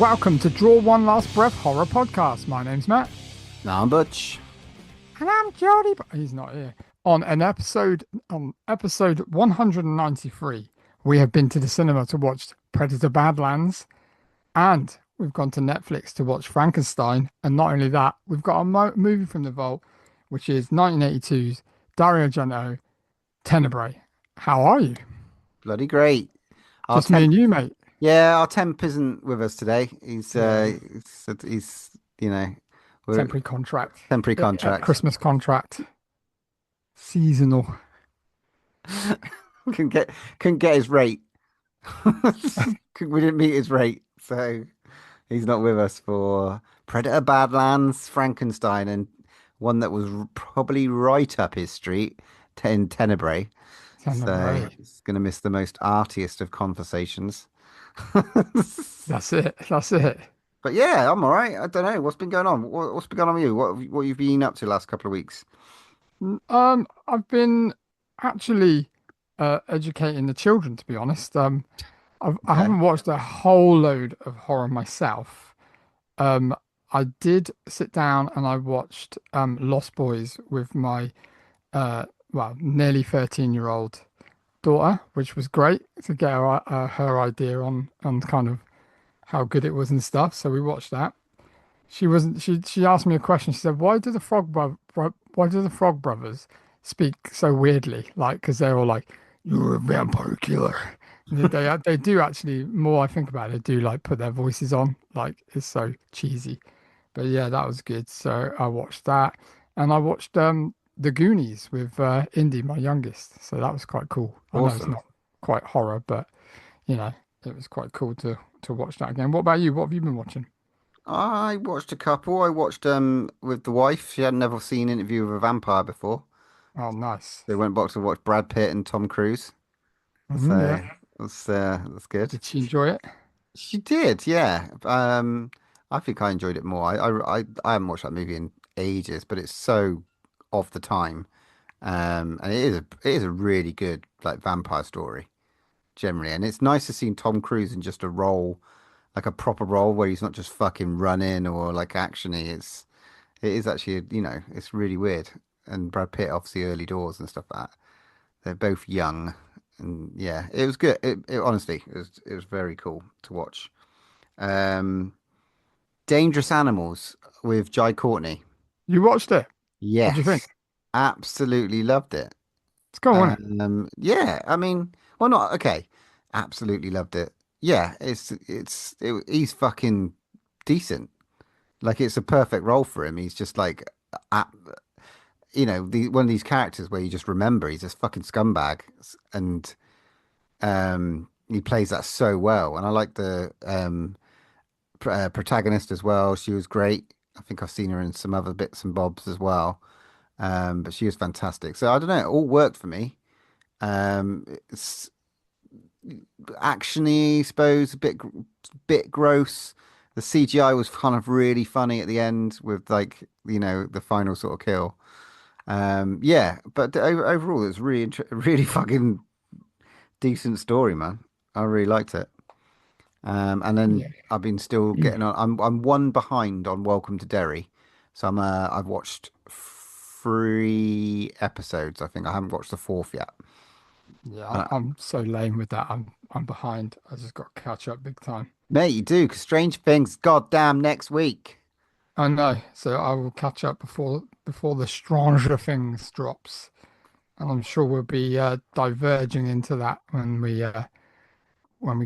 welcome to Draw One Last Breath Horror Podcast. My name's Matt. No, I'm Butch. And I'm Jody, but he's not here. On episode 193, we have been to the cinema to watch Predator Badlands, and we've gone to Netflix to watch Frankenstein. And not only that, we've got a movie from the vault, which is 1982's Dario Argento, Tenebrae. How are you? Bloody great. Our Just me and you, mate. Yeah, our temp isn't with us today. He's we're Temporary contract. temporary contract. Christmas contract. Seasonal. Couldn't get his rate. We didn't meet his rate, so he's not with us for Predator Badlands, Frankenstein, and one that was probably right up his street in Tenebrae. So he's gonna miss the most artiest of conversations. That's it. That's it. But yeah, I'm all right. I don't know what's been going on. What's been going on with you? What you've been up to the last couple of weeks? I've been actually educating the children, to be honest. I haven't watched a whole load of horror myself. I did sit down and I watched Lost Boys with my nearly 13-year-old daughter, which was great to get her idea on kind of how good it was and stuff. So we watched that. She asked me a question. She said, why do the Frog Brothers speak so weirdly? Like, because they're all like, you're a vampire killer. They do actually, more I think about it, they do like put their voices on. Like, it's so cheesy. But yeah, that was good. So I watched that, and I watched The Goonies with Indy, my youngest. So that was quite cool. I know it's not quite horror, but it was quite cool to watch that again. What about you? What have you been watching? I watched a couple. I watched with the wife. She had never seen Interview with a Vampire before. Oh, nice. They went back to watch Brad Pitt and Tom Cruise. So Yeah. that's good. Did she enjoy it? She did, yeah. I think I enjoyed it more. I haven't watched that movie in ages, but it's so of the time. And it is a really good like vampire story generally, and it's nice to see Tom Cruise in just a role, like a proper role where he's not just fucking running or like actiony. It is actually it's really weird. And Brad Pitt obviously early doors and stuff like that. They're both young, and yeah, it was good. It honestly it was very cool to watch. Um, Dangerous Animals with Jai Courtney. You watched it? What do you think? Yes, absolutely loved it. It's go on. Yeah, I mean, well, not okay. Absolutely loved it. Yeah, he's fucking decent. Like it's a perfect role for him. He's just like, uh, one of these characters where you just remember he's this fucking scumbag, and he plays that so well. And I like the protagonist as well. She was great. I think I've seen her in some other bits and bobs as well. But she was fantastic. So I don't know, it all worked for me. It's actiony, I suppose, a bit gross. The CGI was kind of really funny at the end with like, the final sort of kill. Yeah, but overall, it was really, really fucking decent story, man. I really liked it. And then Yeah. I've been still getting on. I'm one behind on Welcome to Derry, so I've watched 3 episodes. I think I haven't watched the fourth yet. Yeah, Uh, I'm so lame with that. I'm behind. I just got to catch up big time. Mate, you do, because Strange Things, goddamn, next week. I know. So I will catch up before the Stranger Things drops, and I'm sure we'll be diverging into that when we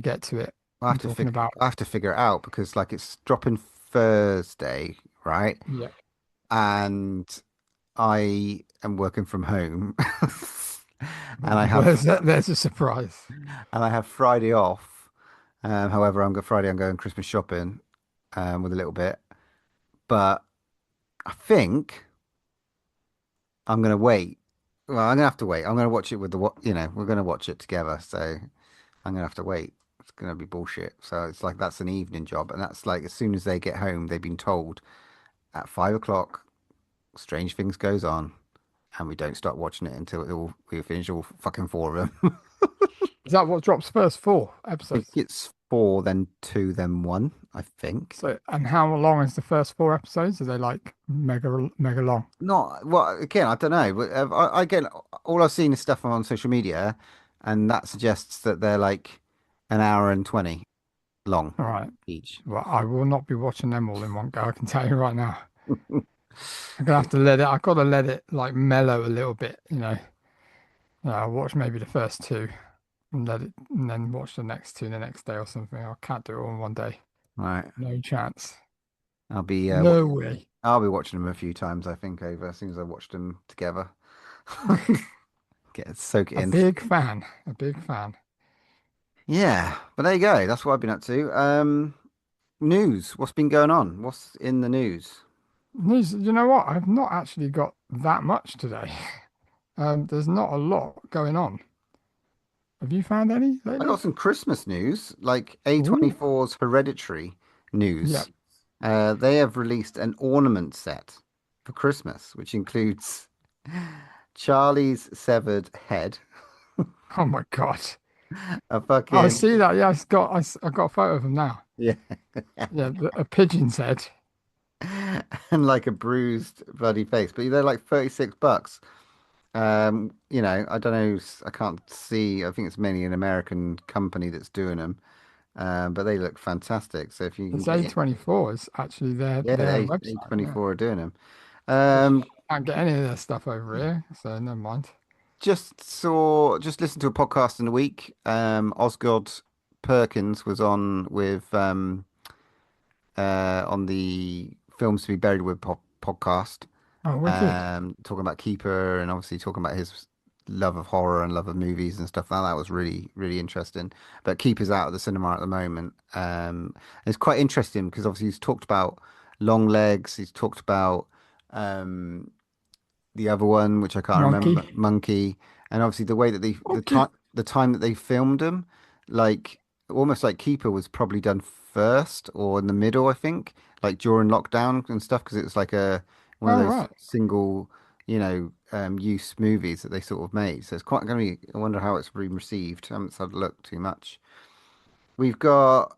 get to it. I I'm have to talking figure about. I have to figure it out because like it's dropping Thursday, right? Yeah. And I am working from home, and There's a surprise. I have Friday off. However, I'm going Christmas shopping, with a little bit, but I think I'm gonna wait. Well, I'm gonna have to wait. I'm gonna watch it with we're gonna watch it together. So I'm gonna have to wait. It's gonna be bullshit. So it's like that's an evening job, and that's like as soon as they get home, they've been told at 5 o'clock, Strange Things goes on, and we don't start watching it until we finish all fucking 4 of them. Is that what drops first? Four I think episodes. it's four, then two, then one. I think. So, and how long is the first four episodes? Are they like mega long? Not well, again, I don't know, but I get all I've seen is stuff on social media, and that suggests that they're like an hour and 20 long All right. each. Well, I will not be watching them all in one go. I can tell you right now. I'm gonna have to let it. I've got to let it like mellow a little bit. I'll watch maybe the first two and let it, and then watch the next two the next day or something. I can't do it all in one day. Right. No chance. I'll be No way. I'll be watching them a few times, I think, over as soon as I watched them together. Soak it A in. big fan. A big fan. Yeah, but there you go. That's what I've been up to. News. What's been going on? What's in the news? You know what? I've not actually got that much today. There's not a lot going on. Have you found any I got lately? some Christmas news, like Ooh, A24's Hereditary yeah. news. They have released an ornament set for Christmas, which includes Charlie's severed head, Oh my God. a I fucking see that. Yeah, I got a photo of them now. yeah, Yeah, a pigeon's head. and like a bruised bloody face. But they're like $36. I don't know. I can't see. I think it's mainly an American company that's doing them. But they look fantastic. So if you can It's get it, A24 is actually yeah, their website. Yeah, A24 are doing them. which Um, can't get any of their stuff over here. So never mind. just listened to a podcast in the week. Osgood Perkins was on with on the Films to Be Buried with podcast, Oh, wicked. talking about Keeper and obviously talking about his love of horror and love of movies and stuff. That was really, really interesting. But Keeper's out of the cinema at the moment. It's quite interesting because obviously he's talked about Long Legs, he's talked about um, the other one, which I can't remember, Monkey. Monkey, and obviously the way that Okay. the time that they filmed them, like almost like Keeper was probably done first or in the middle, I think, like during lockdown and stuff, because it was like a one of All those right. single, use movies that they sort of made. So it's quite going to be. I wonder how it's been received. I haven't had a look too much. We've got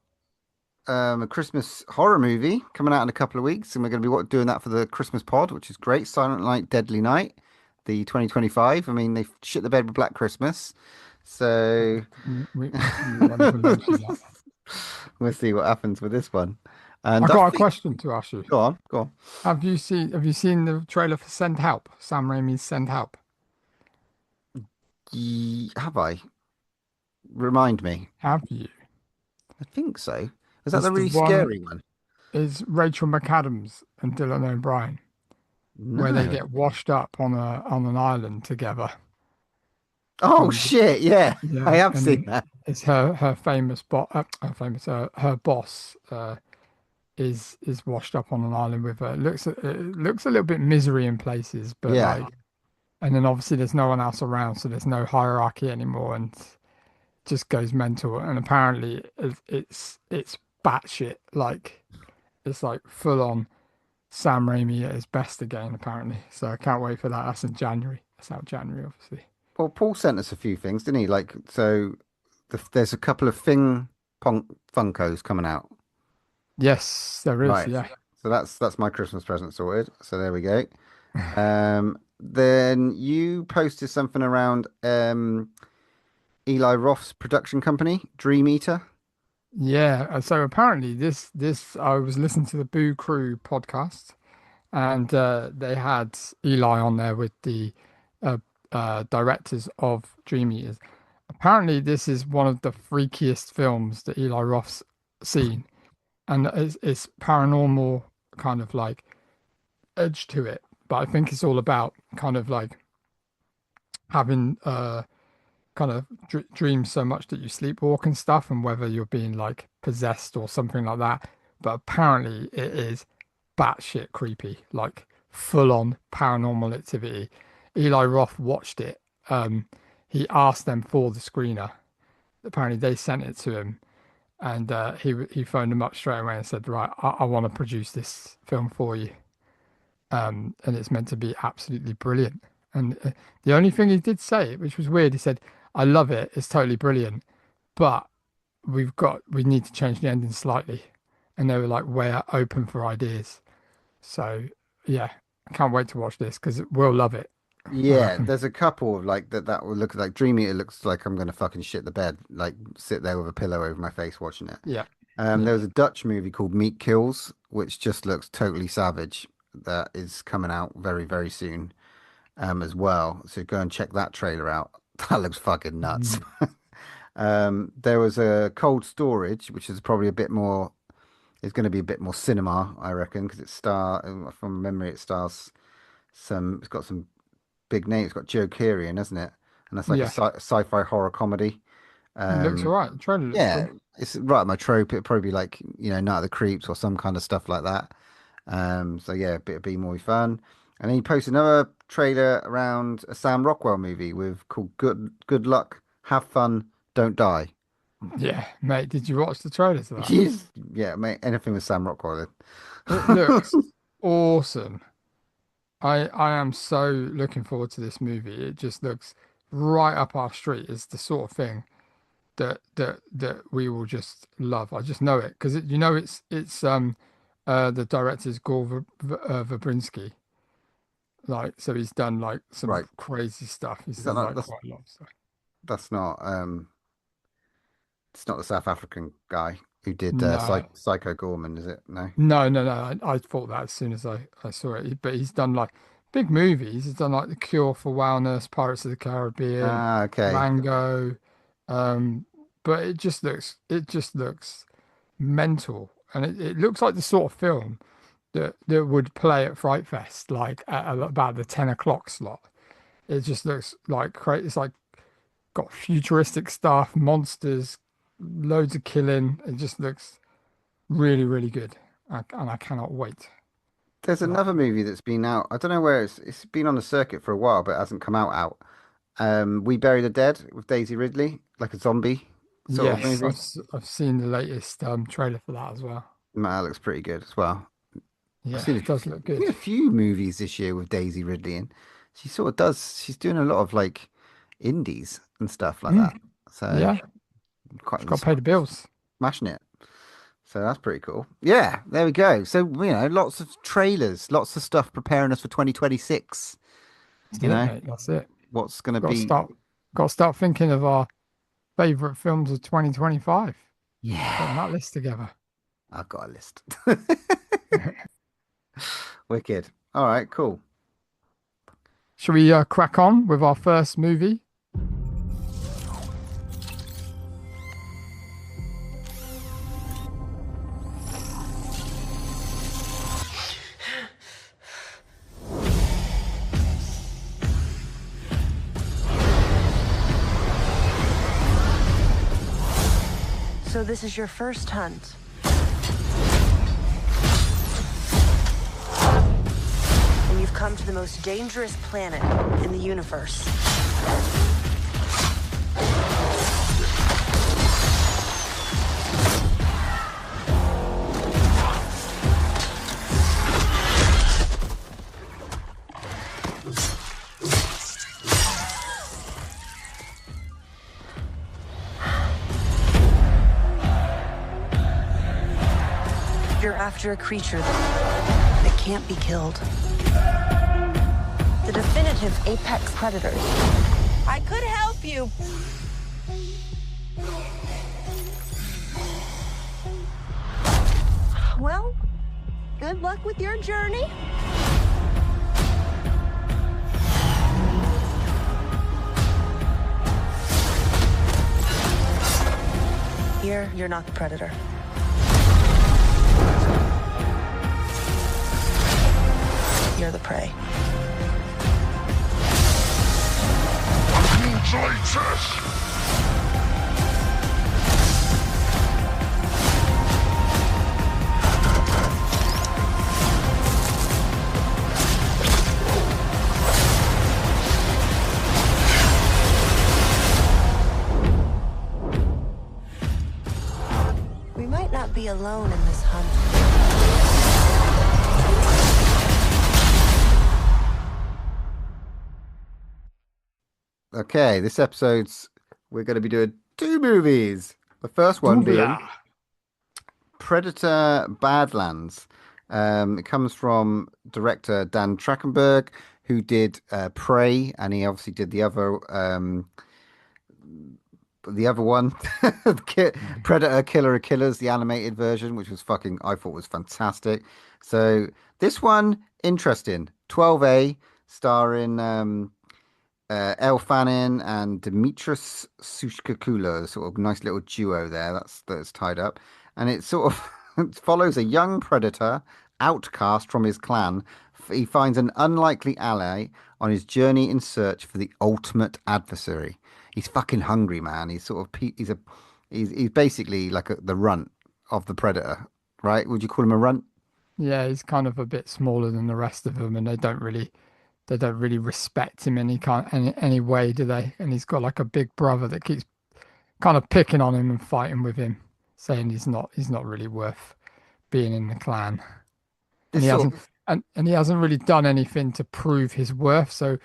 a Christmas horror movie coming out in a couple of weeks, and we're going to be doing that for the Christmas pod, which is great. Silent Night, Deadly Night, the 2025. I mean, they shit the bed with Black Christmas, so We won't even mention that. we'll see what happens with this one. And I I got a think, question to ask you. go on. Have you seen the trailer for Send Help? Sam Raimi's Send Help. Have I? Remind me. Have you? I think so. Is that It's the the really one scary one? is Rachel McAdams and Dylan O'Brien, where they No. get washed up on an island together. Oh And shit! Yeah, I yeah, have and seen then that. it's her boss is washed up on an island with her. It looks a little bit misery in places, but Yeah. like, and then obviously there's no one else around, so there's no hierarchy anymore, and just goes mental. And apparently it's batshit, like it's like full on Sam Raimi at his best again, apparently. So I can't wait for that. That's in January. That's out January, obviously. Well, Paul sent us a few things, didn't he? Like, so there's a couple of Funkos coming out. Yes, there is. Right. Yeah. So that's my Christmas present sorted. So there we go. Then you posted something around Eli Roth's production company, Dream Eater. Yeah. So apparently this I was listening to the Boo Crew podcast, and they had Eli on there with the uh, directors of Dream Eaters. Apparently, this is one of the freakiest films that Eli Roth's seen, and it's paranormal kind of like edge to it. But I think it's all about kind of like having kind of dreams so much that you sleepwalk and stuff, and whether you're being like possessed or something like that. But apparently, it is batshit creepy, like full on paranormal activity. Eli Roth watched it. He asked them for the screener. Apparently, they sent it to him, and he phoned them up straight away and said, "Right, I want to produce this film for you." And it's meant to be absolutely brilliant. And the only thing he did say, which was weird, he said, "I love it. It's totally brilliant, but we need to change the ending slightly." and they were like way open for ideas. So yeah, I can't wait to watch this because we'll love it. I Yeah, reckon. there's a couple of like that will look like Dream Eater looks like I'm gonna fucking shit the bed, like sit there with a pillow over my face watching it. Yeah, There yeah, was a Dutch movie called Meat Kills, which just looks totally savage. That is coming out very, very soon, as well. So go and check that trailer out. That looks fucking nuts. mm, There was a Cold Storage, which is probably a bit more. It's going to be a bit more cinema, I reckon, because from memory, it stars some. It's got some big names. It's got Joe Keery in, hasn't it? And that's like a yeah. sci-fi horror comedy. It looks all Um, right. The trailer looks yeah, good. it's right up my trope. It'd probably be like, Night of the Creeps or some kind of stuff like that. So yeah, a bit of B movie fun. And then he posted another trailer around a Sam Rockwell movie with called Good Luck, Have Fun, Don't Die. Yeah, mate. Did you watch the trailer to that? He's Yeah, mate, anything with Sam Rockwell It in. looks awesome. I am so looking forward to this movie. It just looks right up our street. It's the sort of thing that we will just love. I just know it because it's the director's Verbinski. Like so he's done like some Right. crazy stuff. He's Is that done not like quite a lot of stuff. that's not it's not the South African guy who did No, Psycho Gorman, is it? No. no. I thought that as soon as I saw it. But he's done like big movies. He's done like The Cure for Wellness, Pirates of the Caribbean, Ah, okay. Rango. Um, but it just looks mental, and it looks like the sort of film that would play at Fright Fest, like at about the 10 o'clock slot. It just looks like crazy. It's like got futuristic stuff, monsters, loads of killing. It just looks really, really good. And I cannot wait There's for that. another movie that's been out. I don't know where it's been on the circuit for a while, but it hasn't come out. We Bury the Dead with Daisy Ridley, like a zombie sort of Yes, movie. I've seen the latest trailer for that as well. That looks pretty good as well. I've Yeah, seen it does look good. a few movies this year with Daisy Ridley in. She sort of does. She's doing a lot of like indies and stuff like that. Mm, So yeah, quite she's got to pay the bills. smashing it. So that's pretty cool. Yeah, there we go. So, lots of trailers, lots of stuff preparing us for 2026. That's You it, know, mate. That's it. what's going to Got to be. start, got to start thinking of our favorite films of 2025. Getting Yeah, that list together. I've got a list. Wicked. All right, cool. Shall we crack on with our first movie? So this is your first hunt. And you've come to the most dangerous planet in the universe. You're after a creature that can't be killed. The definitive apex predator. I could help you. Well, good luck with your journey. Here, you're not the predator. You're the prey. We might not be alone in this hunt. Okay, this episode's we're going to be doing two movies. The first one Duvia. being Predator Badlands. It comes from director Dan Trachtenberg, who did Prey, and he obviously did the other one, Predator Killer of Killers, the animated version, which was fucking, I thought was fantastic. So this one, interesting. 12A, starring Elle Fanning and Dimitris Sushkakula, sort of nice little duo there. That's tied up, and it sort of it follows a young predator outcast from his clan. He finds an unlikely ally on his journey in search for the ultimate adversary. He's fucking hungry, man. He's sort of he's basically like the runt of the predator, right? Would you call him a runt? Yeah, he's kind of a bit smaller than the rest of them, and they don't really respect him any way, do they? And he's got like a big brother that keeps kind of picking on him and fighting with him, saying he's not really worth being in the clan. And This he sort hasn't of and he hasn't really done anything to prove his worth. So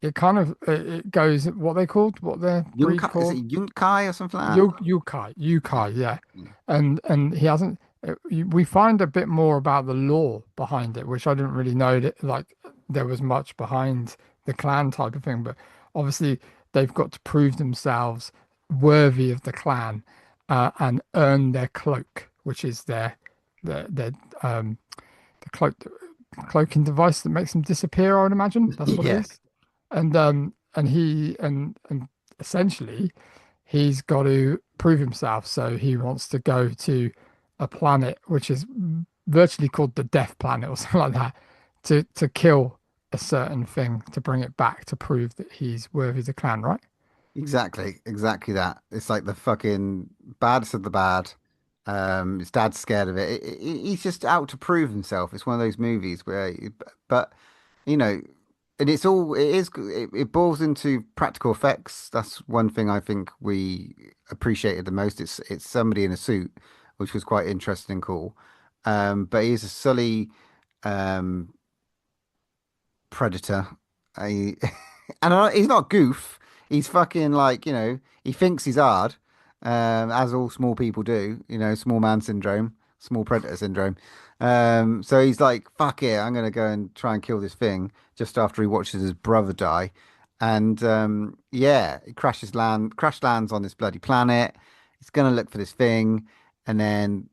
it kind of it goes what their breed Yunkai, is called? it Yunkai or something like that? Yukai, yeah. Yeah. And he hasn't. We find a bit more about the lore behind it, which I didn't really know that like there was much behind the clan type of thing. But obviously they've got to prove themselves worthy of the clan and earn their cloak, which is their the cloaking device that makes them disappear. I would imagine that's what it Yeah, is. And essentially he's got to prove himself. So he wants to go to a planet which is virtually called the Death Planet or something like that to kill a certain thing to bring it back to prove that he's worthy of the clan, right? exactly that. It's like the fucking baddest of the bad. His dad's scared of it. He's just out to prove himself. It's one of those movies where, but you know, and it boils into practical effects. That's one thing I think we appreciated the most. It's somebody in a suit, which was quite interesting and cool. But he's a Sully um predator. I, he's not goof. He's fucking like, he thinks he's hard, as all small people do, small man syndrome, small predator syndrome. So he's like, fuck it, I'm gonna go and try and kill this thing just after he watches his brother die. And yeah, he crash lands on this bloody planet. He's gonna look for this thing, and then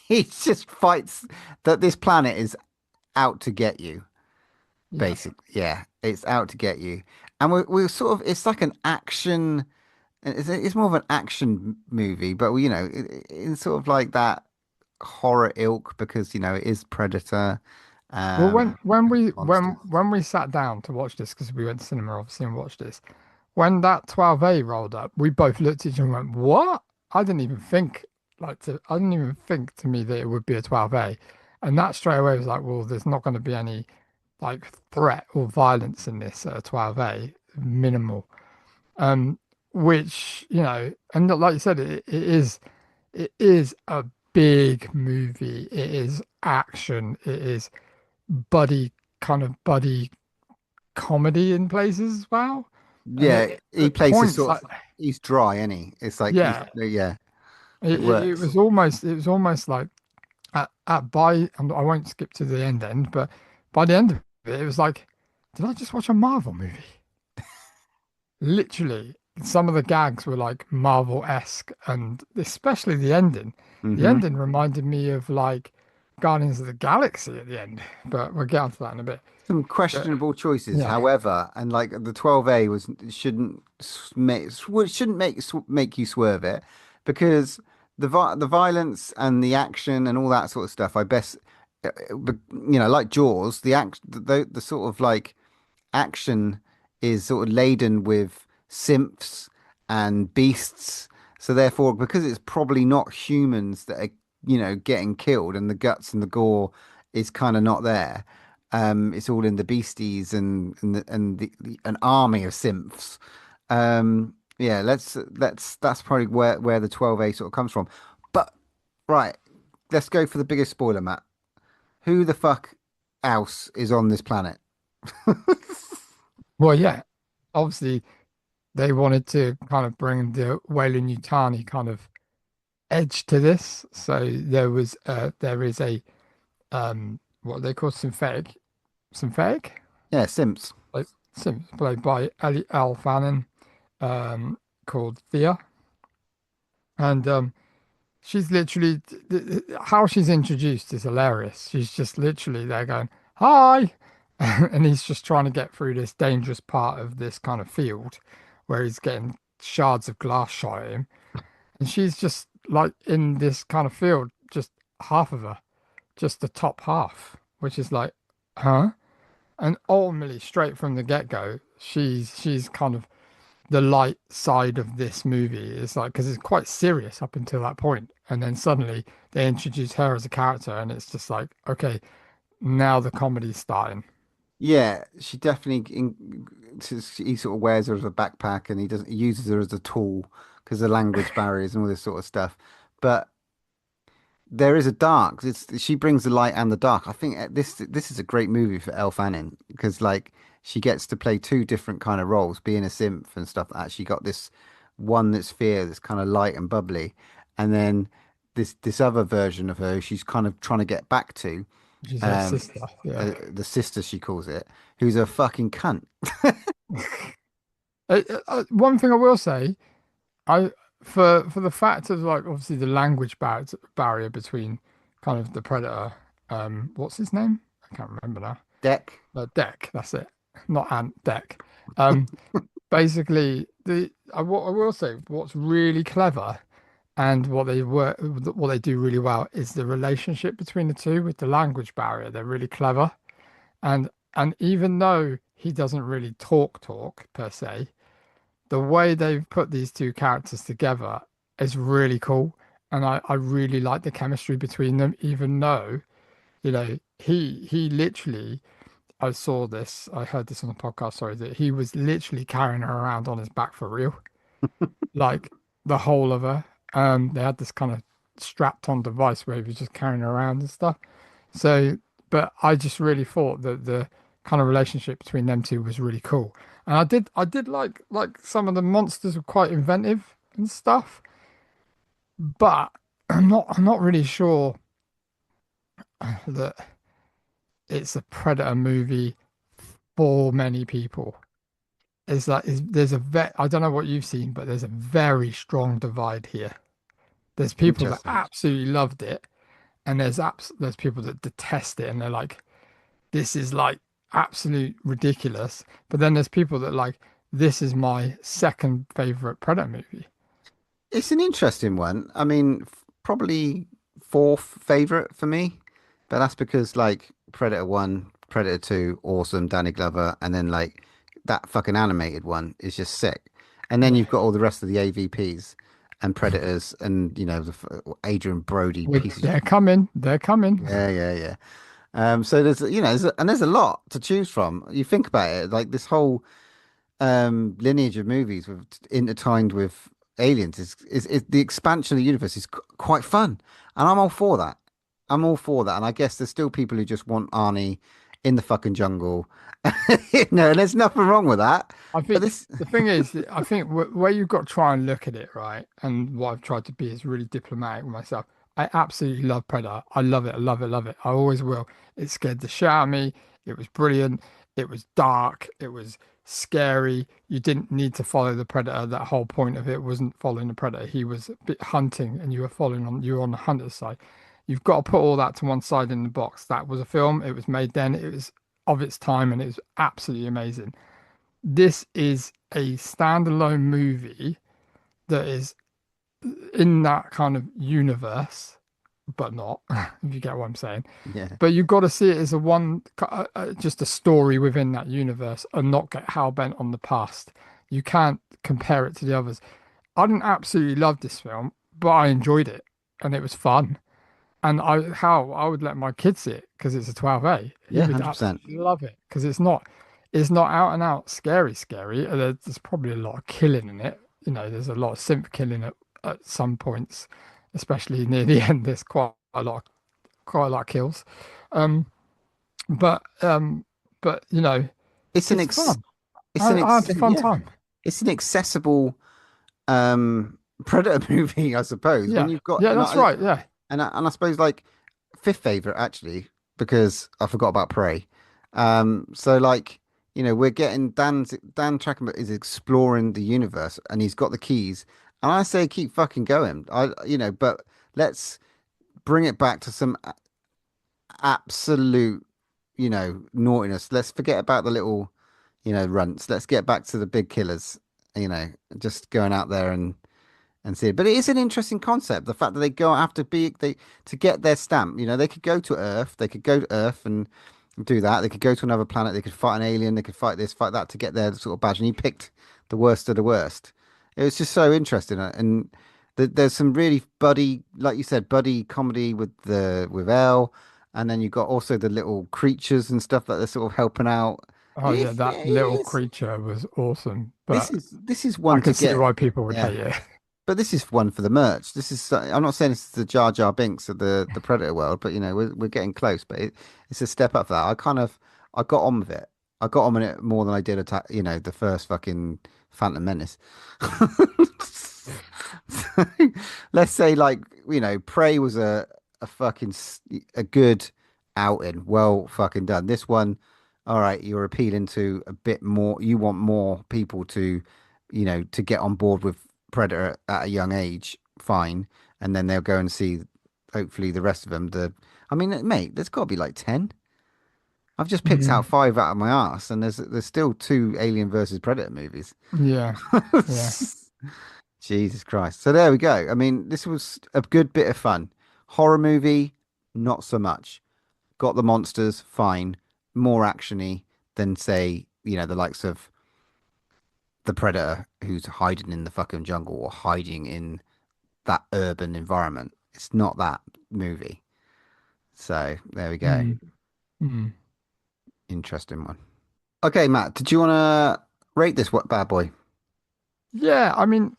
he just fights that this planet is out to get you. Yeah. Basically, yeah, it's out to get you. And we're sort of, it's like an action, it's more of an action movie, but it's sort of like that horror ilk because, it is Predator. Well, when we Monsters. when we sat down to watch this, because we went to cinema obviously and watched this, when that 12A rolled up, we both looked at each other and went, "What?" I didn't even think to me that it would be a 12A, and that straight away was like, "Well, there's not going to be any like threat or violence in this 12A, minimal." Um, which and like you said, it is a big movie. It is action. It is buddy buddy comedy in places as well. And Yeah, it he at plays this points sort like of, he's dry, isn't he? It's like, yeah, yeah, it it works. was almost like at by and I won't skip to the end, but by the end of it, it was like, did I just watch a Marvel movie? Literally, some of the gags were like Marvel-esque, and especially the ending. The Hmm. ending reminded me of like Guardians of the Galaxy at the end, but we'll get onto that in a bit. Some But questionable choices, yeah. however, and like the 12A was shouldn't make you swerve it because the violence and the action and all that sort of stuff. I best, like Jaws, the sort of like action is sort of laden with synths and beasts. So therefore, because it's probably not humans that are, getting killed and the guts and the gore is kind of not there. It's all in the beasties and an army of synths. Yeah, that's probably where the 12A sort of comes from. But right, let's go for the biggest spoiler, Matt. Who the fuck else is on this planet? Well, yeah, obviously they wanted to kind of bring the Weyland Yutani kind of edge to this. So there is a what they call synthetic Yeah, Simps. like played by Ellie L. Fanning, um, called Thea, and she's literally how she's introduced is hilarious. She's just literally there going, "Hi," and he's just trying to get through this dangerous part of this kind of field where he's getting shards of glass shot at him, and she's just like in this kind of field, just half of her, just the top half, which is like, huh? And ultimately, straight from the get-go, she's kind of the light side of this movie. It's like because it's quite serious up until that point, and then suddenly they introduce her as a character, and it's just like, okay, now the comedy's starting. Yeah, she definitely. He sort of wears her as a backpack, and he uses her as a tool because the language barriers and all this sort of stuff. But there is a dark. She brings the light and the dark. I think this is a great movie for Elle Fanning because like she gets to play two different kind of roles, being a synth and stuff like that. She got this one that's fear, that's kind of light and bubbly, and then this other version of her, who she's kind of trying to get back to, She's her um, sister, yeah. the sister she calls it, who's a fucking cunt. One thing I will say, I for the fact of like obviously the language barrier between kind of the predator, what's his name? I can't remember now. Deck. Deck, that's it. Not Ant, Deck. Um, Basically, what I will say, what's really clever and what they do really well is the relationship between the two with the language barrier. They're really clever, and even though he doesn't really talk per se, the way they've put these two characters together is really cool, and I really like the chemistry between them, even though, he literally I heard this on a podcast, sorry, that he was literally carrying her around on his back for real, like the whole of her. They had this kind of strapped on device where he was just carrying her around and stuff. So, but I just really thought that the kind of relationship between them two was really cool. And I did like some of the monsters were quite inventive and stuff, but I'm not really sure that it's a Predator movie for many people. There's I don't know what you've seen, but there's a very strong divide here. There's people that Interesting. absolutely loved it, and there's people that detest it, and they're like, this is like absolute ridiculous. But then there's people that like, this is my second favorite Predator movie. It's an interesting one. I mean, probably fourth favorite for me, but that's because like Predator 1, Predator 2, awesome, Danny Glover, and then like that fucking animated one is just sick. And then Yeah, you've got all the rest of the AVPs and Predators and Adrian Brody pieces. they're coming, they're coming. Yeah, yeah, yeah. So there's a lot to choose from. You think about it, like this whole lineage of movies with intertwined with aliens is the expansion of the universe is quite fun, and I'm all for that. I'm all for that, and I guess there's still people who just want Arnie in the fucking jungle. And there's nothing wrong with that. I But think this, the thing is, that I think where you've got to try and look at it, right? And what I've tried to be is really diplomatic with myself. I absolutely love Predator. I love it. I love it. Love it. I always will. It scared the shit out of me. It was brilliant. It was dark. It was scary. You didn't need to follow the Predator. That whole point of it wasn't following the Predator. He was a bit hunting, and you were on the hunter's side. You've got to put all that to one side in the box. That was a film. It was made then. It was of its time, and it was absolutely amazing. This is a standalone movie that is in that kind of universe, but not, if you get what I'm saying. yeah, But you've got to see it as just a story within that universe and not get hell bent on the past. You can't compare it to the others. I didn't absolutely love this film, but I enjoyed it and it was fun. And I would let my kid see it because it's a 12A. He yeah, would 100%. absolutely love it because it's not out and out scary. There's probably a lot of killing in it. There's a lot of synth killing at some points, especially near the end. There's quite a lot of kills. Um, but It's an it's ex, fun. it's I, an I had ex, a fun yeah, time. it's an accessible Predator movie, I suppose. When Yeah, you've got yeah, that's right. Yeah. and I suppose like fifth favorite actually because I forgot about Prey. So like we're getting Dan Trachtenberg is exploring the universe and he's got the keys. And I say keep fucking going. But let's bring it back to some absolute naughtiness. Let's forget about the little runts. Let's get back to the big killers. Just going out there and see it. But it is an interesting concept. The fact that they go have to be they to get their stamp. They could go to Earth. They could go to Earth and do that. They could go to another planet. They could fight an alien. They could fight this, fight that to get their sort of badge. And he picked the worst of the worst. It was just so interesting. And there's some really buddy, like you said, buddy comedy with Elle. And then you've got also the little creatures and stuff that they're sort of helping out. Oh yeah, that little creature was awesome. But This is I one to can see get. why people would Yeah. hate it. But this is one for the merch. This is. I'm not saying this is the Jar Jar Binks of the Predator world, but we're getting close. But it's a step up for that. I got on with it. I got on with it more than I did attack. The first fucking Phantom Menace. So, let's say like Prey was a fucking a good outing. Well fucking done. This one, all right. You're appealing to a bit more. You want more people to get on board with Predator at a young age, fine, and then they'll go and see hopefully the rest of them. I mean, mate, there's got to be like 10. I've just picked out 5 out of my ass, and there's still 2 Alien versus Predator movies. Yeah, yeah. Jesus Christ! So there we go. I mean, this was a good bit of fun. Horror movie, not so much. Got the monsters, fine. More actiony than say the likes of the Predator who's hiding in the fucking jungle or hiding in that urban environment. It's not that movie. So there we go. Mm. Interesting one. Okay, Matt, did you want to rate this bad boy? Yeah, I mean,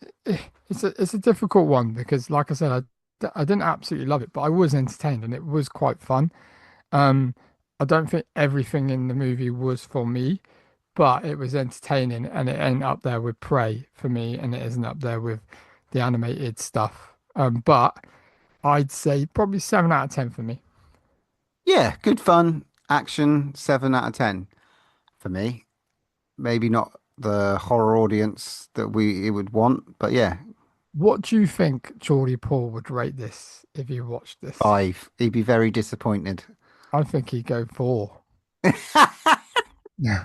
it's a difficult one because, like I said, I didn't absolutely love it, but I was entertained and it was quite fun. I don't think everything in the movie was for me, but it was entertaining and it ain't up there with Prey for me, and it isn't up there with the animated stuff. But I'd say probably 7 out of 10 for me. Yeah, good fun. Action, 7 out of 10 for me. Maybe not the horror audience that it would want, but yeah. What do you think Geordie Paul would rate this if he watched this? 5. He'd be very disappointed. I think he'd go 4. Yeah.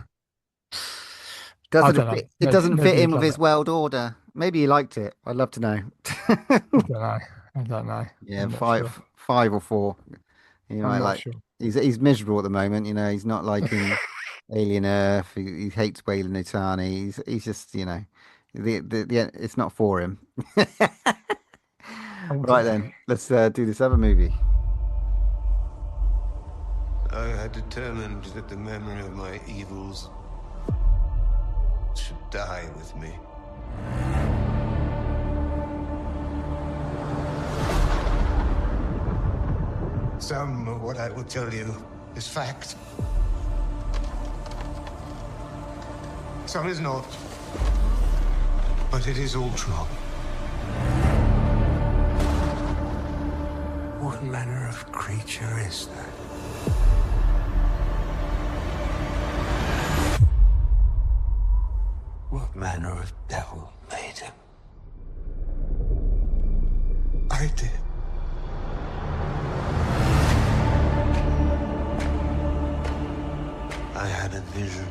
It doesn't fit maybe in he'd with love his it. world order. Maybe he liked it. I'd love to know. I don't know. Yeah, I'm not 5, sure. 5 or 4. I'm not sure. He's miserable at the moment. He's not liking Alien Earth. He hates Weyland-Yutani. He's just it's not for him. Right then, let's do this other movie. I had determined that the memory of my evils should die with me. Some of what I will tell you is fact. Some is not. But it is all true. What manner of creature is that? What manner of devil made him? I did. I had a vision.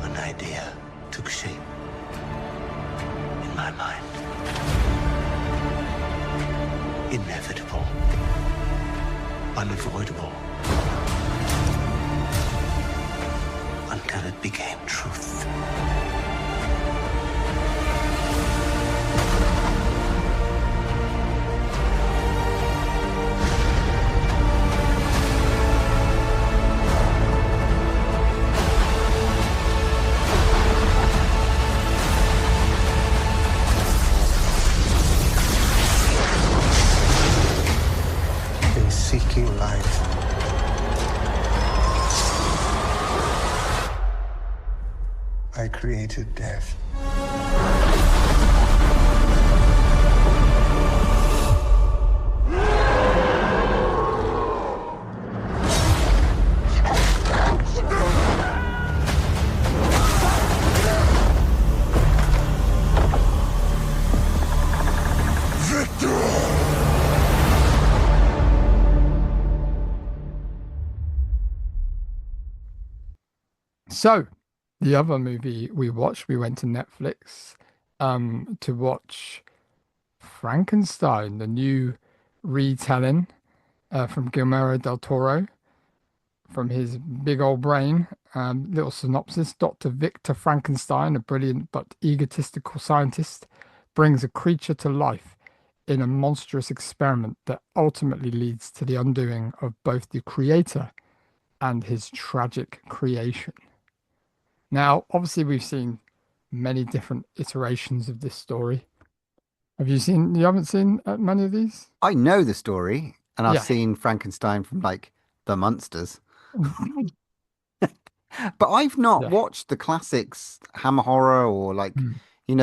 An idea took shape in my mind. Inevitable. Unavoidable. Until it became truth. In seeking life, I I created death. So, the other movie we watched, we went to Netflix to watch Frankenstein, the new retelling from Guillermo del Toro from his big old brain. Little synopsis: Dr. Victor Frankenstein, a brilliant but egotistical scientist, brings a creature to life in a monstrous experiment that ultimately leads to the undoing of both the creator and his tragic creation. Now, obviously, we've seen many different iterations of this story. You haven't seen many of these? I know the story, and I've Yeah. seen Frankenstein from like the Munsters, but I've not Yeah. watched the classics, Hammer Horror, or like, Mm.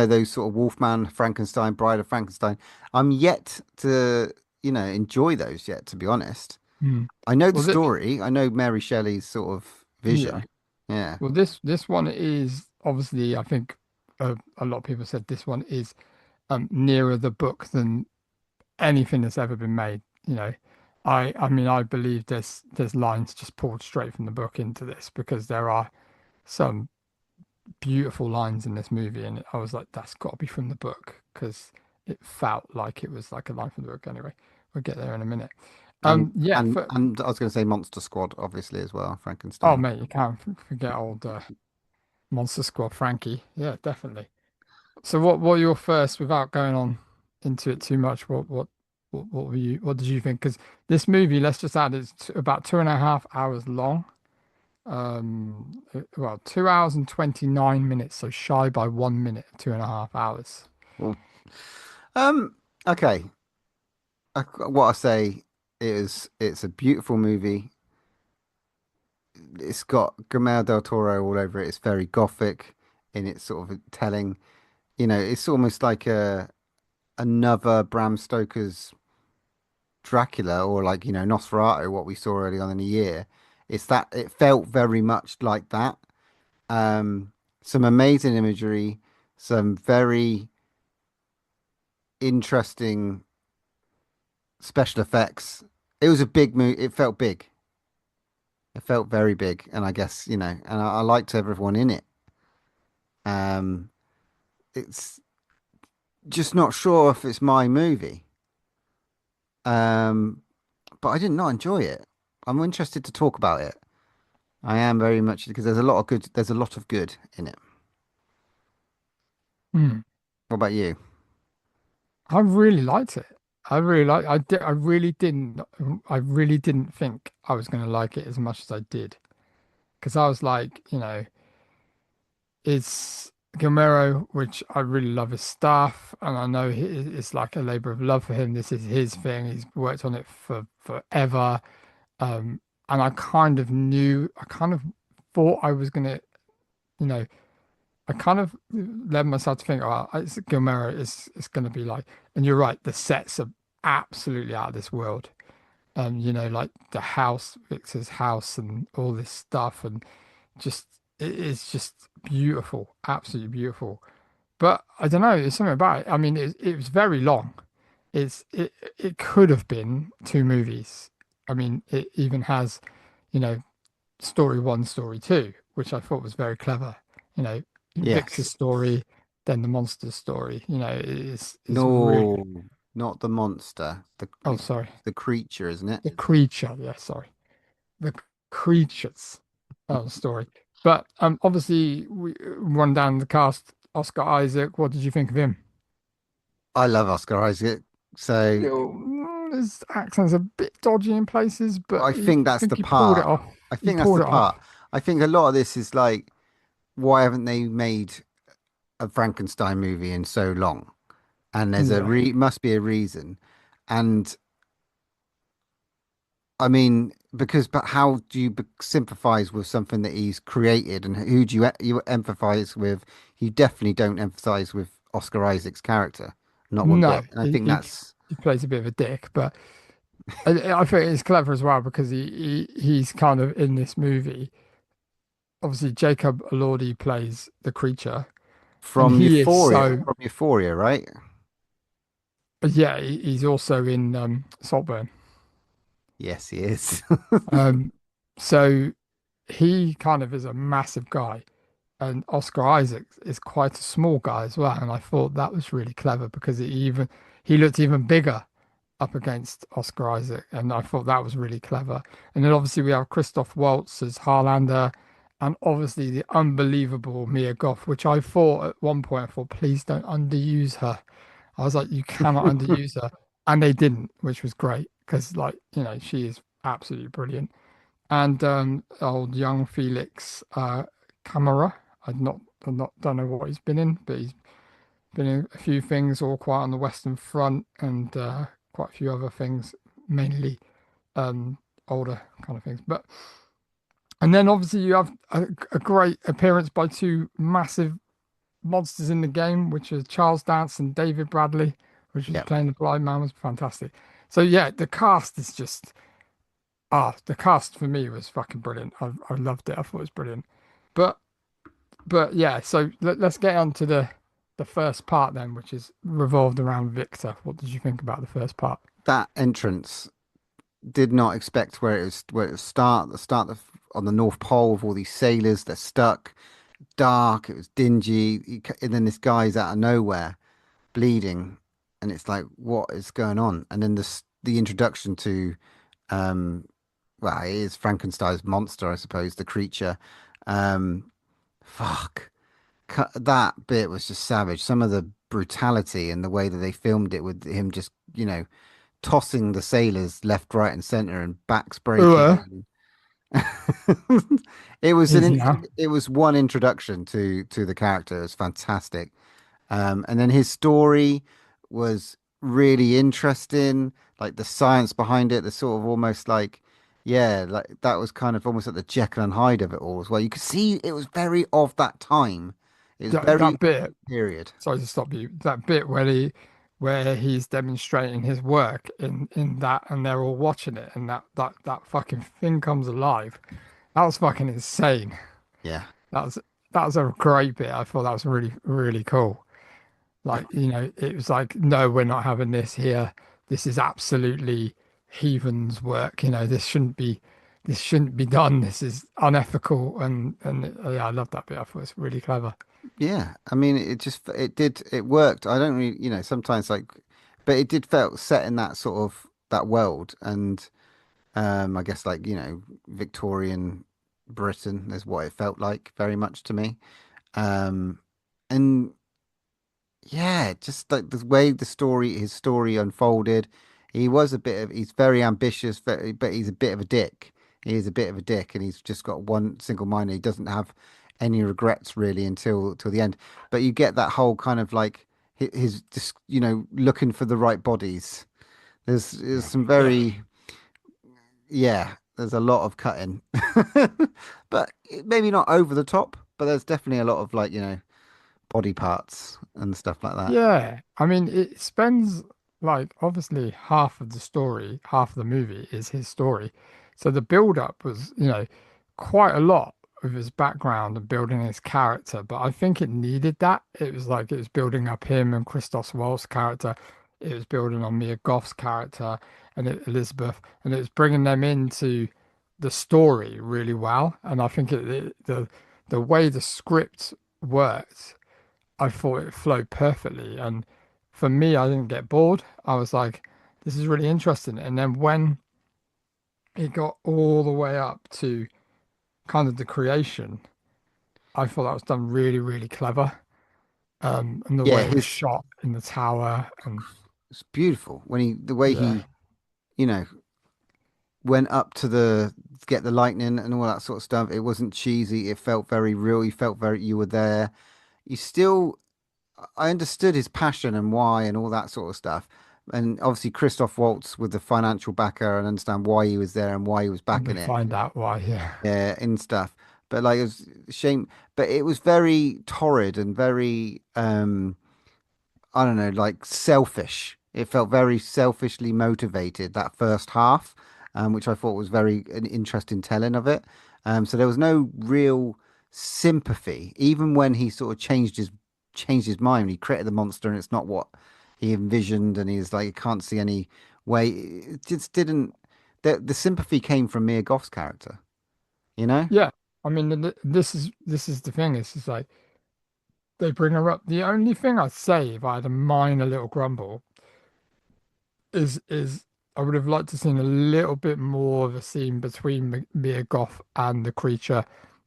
those sort of Wolfman, Frankenstein, Bride of Frankenstein. I'm yet to, enjoy those yet, to be honest. Mm. I know the Well, th story. I know Mary Shelley's sort of yeah. vision. Yeah. Well, this one is obviously, I think a lot of people said this one is nearer the book than anything that's ever been made. I mean, I believe there's lines just pulled straight from the book into this because there are some beautiful lines in this movie, and I was like, that's got to be from the book because it felt like it was like a line from the book. Anyway, we'll get there in a minute. And Yeah. and and I was going to say Monster Squad, obviously, as well, Oh, Frankenstein. mate, you can't forget old Monster Squad Frankie. Yeah, definitely. So, what were your first, without going on into it too much? What were you? What did you think? Because this movie, let's just add, it's about 2.5 hours long. Well, 2 hours and 29 minutes, so shy by 1 minute of 2.5 hours. Well, okay. What I say is it's a beautiful movie. It's got Guillermo del Toro all over it. It's very gothic in its sort of telling. It's almost like another Bram Stoker's Dracula, or like, Nosferatu, what we saw early on in the year. It's that it felt very much like that. Some amazing imagery, some very interesting special effects. It was a big movie. It felt big. It felt very big, and I guess, and I liked everyone in it. Um, it's just not sure if it's my movie. Um, but I did not enjoy it. I'm interested to talk about it. I am very much because there's a lot of good in it. Hmm. What about you? I really liked it. I really didn't think I was going to like it as much as I did. Because I was like, it's Guillermo, which I really love his stuff, and I know it's like a labor of love for him. This is his thing. He's worked on it for forever. And I kind of thought I was gonna, you know, I kind of led myself to think, oh, it's Guillermo. It's gonna be like, and you're right, the sets are absolutely out of this world. Like the house, Victor's house, and all this stuff, and just it is just beautiful, absolutely beautiful. But I don't know, there's something about it. I mean, it was very long. It could have been two movies. I mean, it even has, you know, story one, story two, which I thought was very clever. You know, Victor's Yes. story, then the monster's story. It's really. No, not the monster. Oh, It's sorry, the creature, isn't it? the creature. Yeah, sorry, the creatures story. But obviously we run down the cast. Oscar Isaac, what did you think of him? I love Oscar Isaac. So His accent's a bit dodgy in places, but I think I that's think the he pulled it part. off. I He think that's pulled the it off. part. I think a lot of this is like, why haven't they made a Frankenstein movie in so long? And there's Yeah. must be a reason. And I mean, but how do you sympathize with something that he's created, and who do you empathize with? You definitely don't empathize with Oscar Isaac's character, not one No, bit. And I think he that's he plays a bit of a dick, but I think it's clever as well because he's kind of in this movie. Obviously, Jacob Elordi plays the creature, and he is so From Euphoria, right? yeah. He's also in Saltburn. Yes, he is. Um, so he kind of is a massive guy, and Oscar Isaac is quite a small guy as well. And I thought that was really clever because he looked even bigger up against Oscar Isaac, and I thought that was really clever. And then obviously we have Christoph Waltz as Harlander, and obviously the unbelievable Mia Goth, which I thought at one point, I thought, please don't underuse her. I was like, you cannot underuse her, and they didn't, which was great because, like, she is absolutely brilliant. And old young Felix Camera, I've not don't know what he's been in, but he's been in a few things, All Quiet on the Western Front, and quite a few other things, mainly um, older kind of things. But and then obviously you have a great appearance by two massive monsters in the game, which are Charles Dance and David Bradley, which was Yep. playing the blind man, was fantastic. So yeah, the cast is just the cast for me was fucking brilliant. I loved it. I thought it was brilliant. But yeah, so let's get on to the first part then, which is revolved around Victor. What did you think about the first part? That entrance did not expect where it was on the North Pole with all these sailors. They're stuck, dark. It was dingy, and then this guy's out of nowhere, bleeding, and it's like, what is going on? And then the introduction to, um, well, it is Frankenstein's monster, I suppose, the creature. Um, fuck, that bit was just savage. Some of the brutality and the way that they filmed it with him just, tossing the sailors left, right, and center, and backs Ooh, breaking. It was easy now. it was one introduction to the character. It was fantastic. And then his story was really interesting, like the science behind it, the sort of almost like, yeah, like that was kind of almost like the Jekyll and Hyde of it all as well. You could see it was very of that time. It was very That bit, period. sorry to stop you. That bit where he's demonstrating his work in that, and they're all watching it, and that fucking thing comes alive. That was fucking insane. Yeah. That was that was a great bit. I thought that was really really cool. Like, it was like, no, we're not having this here. This is absolutely heathens work. This shouldn't be done. This is unethical. And yeah, I love that bit. I thought it was really clever. Yeah, I mean, it worked. I don't really, sometimes like, but it did felt set in that sort of that world, and I guess like Victorian Britain is what it felt like very much to me. Um, and yeah, just like the way his story unfolded, he's very ambitious, but he's a bit of a dick. He is a bit of a dick, and he's just got one single mind. He doesn't have any regrets really until the end. But you get that whole kind of like his just looking for the right bodies. There's some Yeah. very yeah. There's a lot of cutting, but maybe not over the top. But there's definitely a lot of like body parts and stuff like that. Yeah. I mean, it spends like obviously half of the story, half of the movie is his story. So the build up was, quite a lot of his background and building his character, but I think it needed that. It was like it was building up him and Christoph Waltz's character. It was building on Mia Goth's character and Elizabeth, and it was bringing them into the story really well. And I think the way the script worked, I thought it flowed perfectly. And for me, I didn't get bored. I was like, this is really interesting. And then when it got all the way up to kind of the creation, I thought that was done really, really clever. And the Yeah, way it was his shot in the tower, and it's beautiful when the way yeah, he you know went up to the get the lightning and all that sort of stuff. It wasn't cheesy. It felt very real. You felt very you were there. You still I understood his passion and why and all that sort of stuff. and obviously Christoph Waltz with the financial backer and understand why he was there and why he was And we backing it, find out why, yeah. yeah, and stuff. But like it was a shame, but it was very torrid and very I don't know, like selfish. It felt very selfishly motivated that first half, which I thought was very an interesting telling of it. So there was no real sympathy, even when he sort of changed his mind. He created the monster, and it's not what he envisioned, and he's like, he can't see any way. It just didn't. The sympathy came from Mia Goth's character, you know? Yeah. I mean, this is the thing. It's like they bring her up. The only thing I'd say, if I had a minor little grumble, is I would have liked to seen a little bit more of a scene between Mia Goth and the creature.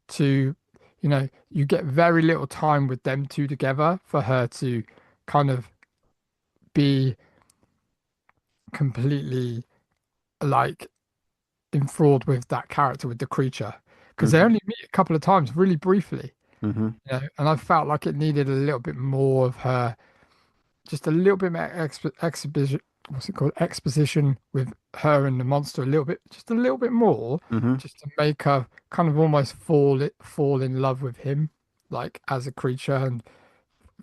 To, you get very little time with them two together for her to kind of be completely like enthralled with that character, with the creature, because they Hmm. only meet a couple of times, really briefly. Hmm. And I felt like it needed a little bit more of her, just a little bit more exhibition. What's it called? Exposition with her and the monster a little bit, just a little bit more, Hmm. just to make her kind of almost fall in love with him, like as a creature, and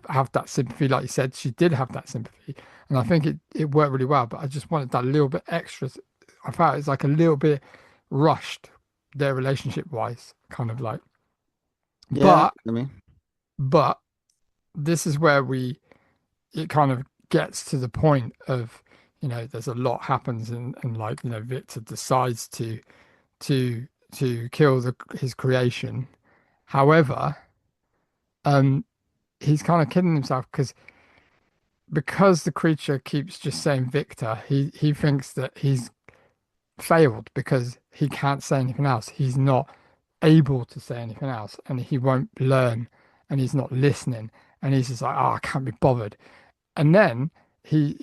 have that sympathy. Like you said, she did have that sympathy, and I think it worked really well. But I just wanted that little bit extra. I felt it's like a little bit rushed, their relationship wise, kind of like. Yeah, But I mean, but this is where it kind of gets to the point of, there's a lot happens, and like, Victor decides to kill his creation. However, um, he's kind of kidding himself because the creature keeps just saying Victor, he thinks that he's failed because he can't say anything else. He's not able to say anything else, and he won't learn, and he's not listening, and he's just like, oh, I can't be bothered. And then he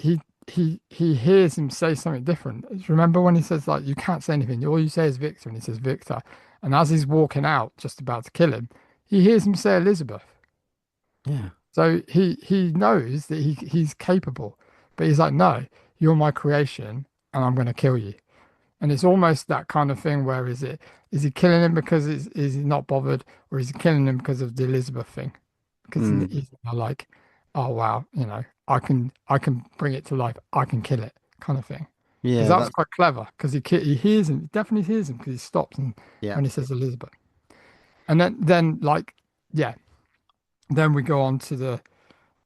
hears him say something different. Remember when he says like, you can't say anything, all you say is Victor, and he says Victor, and as he's walking out, just about to kill him, he hears him say Elizabeth. yeah. So he knows that he's capable, but he's like, no, you're my creation, and I'm going to kill you. And it's almost that kind of thing where is he killing him because is he not bothered, or is he killing him because of the Elizabeth thing? Because Mm. he's like, oh wow, I can bring it to life, I can kill it, kind of thing. Because Yeah, that was that's quite clever. Because he hears him, he definitely hears him because he stops and yeah. when he says Elizabeth, and then like yeah, then we go on to the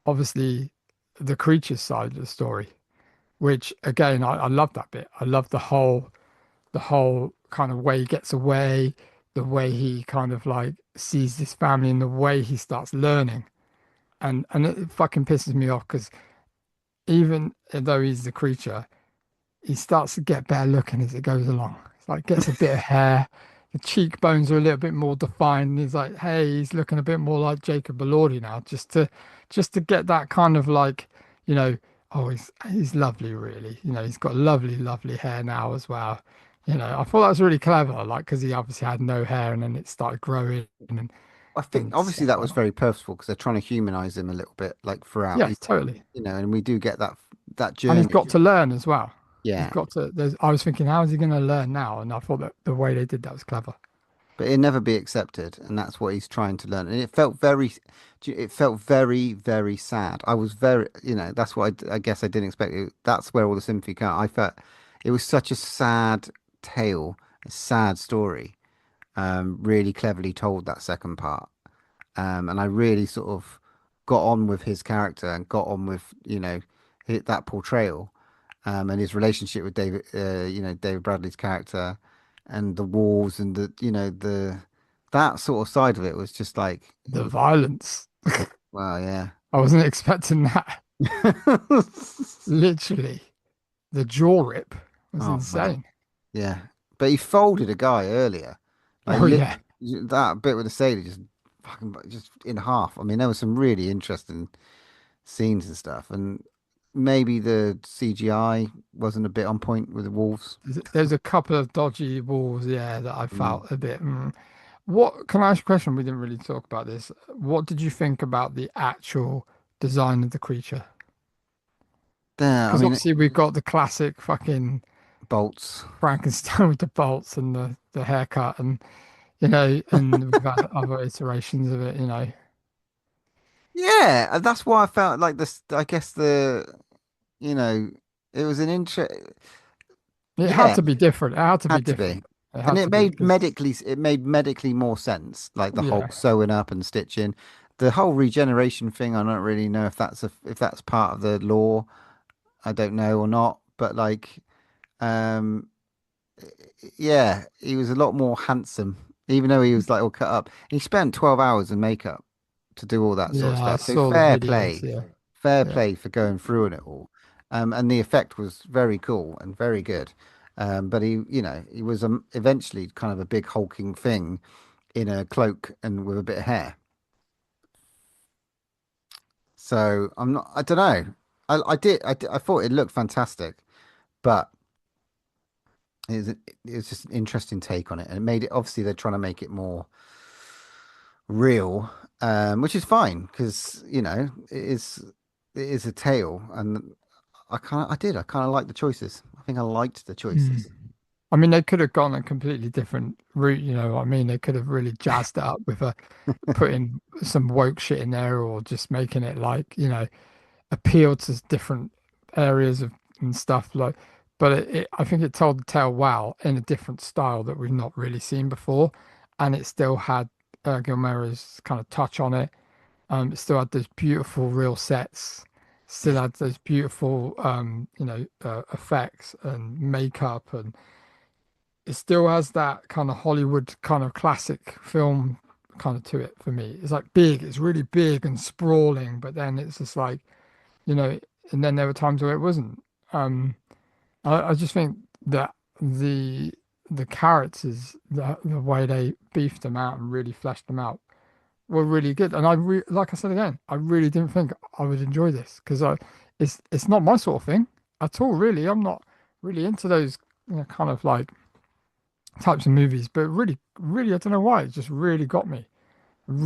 obviously the creature side of the story, which again I love that bit. I love the whole kind of way he gets away, the way he kind of like sees this family, and the way he starts learning. And it fucking pisses me off because even though he's the creature, he starts to get better looking as it goes along. It's like gets a bit of hair, the cheekbones are a little bit more defined. And he's like, hey, he's looking a bit more like Jacob Elordi now, just to get that kind of like, you know, oh, he's lovely, really. He's got lovely, lovely hair now as well. I thought that was really clever, like because he obviously had no hair and then it started growing I think and obviously stuff that like was that. very purposeful because they're trying to humanize him a little bit, like throughout. Yeah, totally. And we do get that And he's journey. got to learn as well. He's Yeah, got to. I was thinking, how is he going to learn now? And I thought that the way they did that was clever. but it never be accepted, and that's what he's trying to learn. And it felt very, very sad. I was very, that's what I guess I didn't expect. That's where all the sympathy came. I felt it was such a sad tale, a sad story. Really cleverly told that second part. And I really sort of got on with his character and got on with that portrayal, and his relationship with David Bradley's character, and the walls and the that sort of side of it was just like it The was violence. well, yeah. I wasn't expecting that. Literally, the jaw rip was Oh man, insane. yeah. But he folded a guy earlier, like Oh yeah, that bit with the sailor just in half. I mean, there was some really interesting scenes and stuff. And maybe the CGI wasn't a bit on point with the wolves. there's a couple of dodgy walls, yeah, that I Mm. felt a bit. What can I ask you a question? We didn't really talk about this. What did you think about the actual design of the creature? I Because mean, obviously we've got the classic fucking bolts. Frankenstein with the bolts and the haircut, and and we've had other iterations of it. Yeah, and that's why I felt like this. I guess you know, it was an interest. It had Yeah, to be different. It had to be had to be. different. It And had to be because it made medically more sense, like the yeah, Hulk sewing up and stitching. The whole regeneration thing, I don't really know if that's part of the law. I don't know or not, but like um yeah, he was a lot more handsome, even though he was like all cut up. He spent 12 hours in makeup to do all that sort of yeah. I stuff. So saw the videos. Yeah, fair yeah. play for going through on it all. And the effect was very cool and very good. But he was eventually kind of a big hulking thing in a cloak and with a bit of hair. So I don't know. I thought it looked fantastic, but it was just an interesting take on it. And it made it, obviously, they're trying to make it more real, which is fine because, it is a tale. And I kind of like the choices. I think I liked the Mm. choices. I mean, they could have gone a completely different route. You know what I mean? They could have really jazzed it up with putting some woke shit in there, or just making it like appeal to different areas of and stuff like. But I think it told the tale well in a different style that we've not really seen before, and it still had Guillermo's kind of touch on it. It still had those beautiful real sets, still had those beautiful effects and makeup, and it still has that kind of Hollywood kind of classic film kind of to it for me. It's like big, it's really big and sprawling, but then it's just like you know, and then there were times where it wasn't. Um, I just think that the the characters, the way they beefed them out and really fleshed them out were really good. And like I said again, I really didn't think I would enjoy this because it's not my sort of thing at all, really. I'm not really into those kind of like types of movies, but really, really, I don't know why, it just really got me.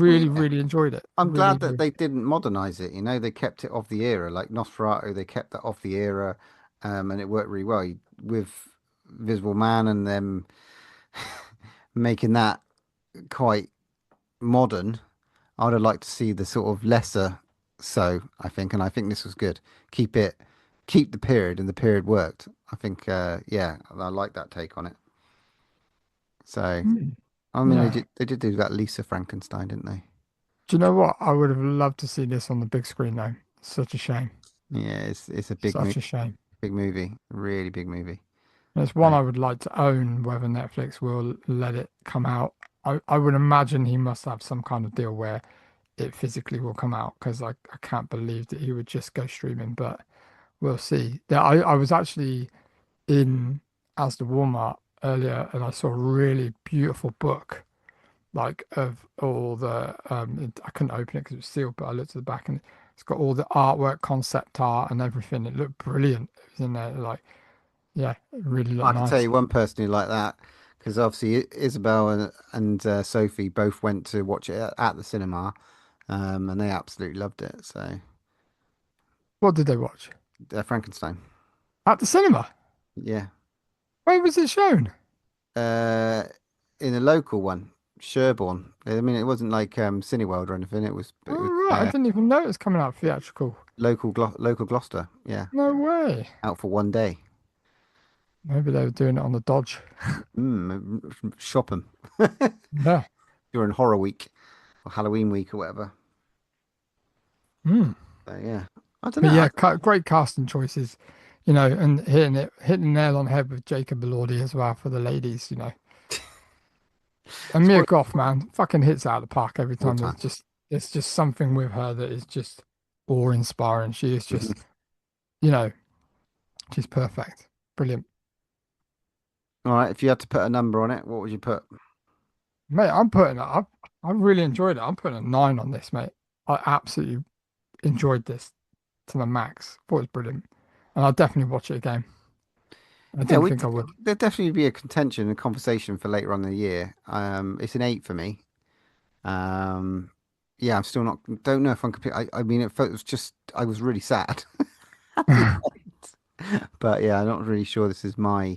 Well, Really, yeah. really enjoyed it. I'm Really, glad that really. they didn't modernize it. They kept it of the era, like Nosferatu. They kept that of the era, and it worked really well with Visible Man and them making that quite modern. I would have liked to see the sort of lesser so, I think, and I think this was good. Keep it, keep the period, and the period worked. I think, yeah, I like that take on it. So, Mm. I mean, Yeah. they did do that Lisa Frankenstein, didn't they? Do you know what? I would have loved to see this on the big screen though. Such a shame. Yeah, it's a Such a shame. big movie, really big movie. And it's one So, I would like to own, whether Netflix will let it come out. I would imagine he must have some kind of deal where it physically will come out because I can't believe that he would just go streaming, but we'll see. Yeah, I was actually in Asda Walmart earlier and I saw a really beautiful book like of all the I couldn't open it because it was sealed, but I looked at the back and it's got all the artwork, concept art and everything. It looked brilliant. It was in there like yeah, it really looked I can tell nice. you one person who liked that because obviously Isabel and Sophie both went to watch it at the cinema, and they absolutely loved it. So, What did they watch? Frankenstein, At the cinema? yeah. Where was it shown? Uh, in a local one, Sherborne. I mean, it wasn't like Cineworld or anything. Oh, It was right. I didn't even know it was coming out theatrical. local Gloucester. Yeah, No way. out for one day. Maybe they were doing it on the Dodge. Shop 'em Yeah. during Horror Week or Halloween week or whatever. Mm. So yeah, I don't But know. yeah, great casting choices, and hitting the nail on the head with Jacob Elordi as well for the ladies. And Mia Spoil Goff, man, fucking hits out of the park every all the time. time. There's just something with her that is just awe-inspiring. She is just, you know, she's perfect. Brilliant. All right, if you had to put a number on it, what would you put? Mate, I'm putting it up. I really enjoyed it. I'm putting a 9 on this, mate. I absolutely enjoyed this to the max. Thought it was brilliant. And I'll definitely watch it again. I Yeah, didn't think I would. there'd definitely be a contention and conversation for later on in the year. It's an 8 for me. Um, yeah, I'm still not. Don't know if I'm complete. I mean, it was just. I was really sad. But yeah, I'm not really sure this is my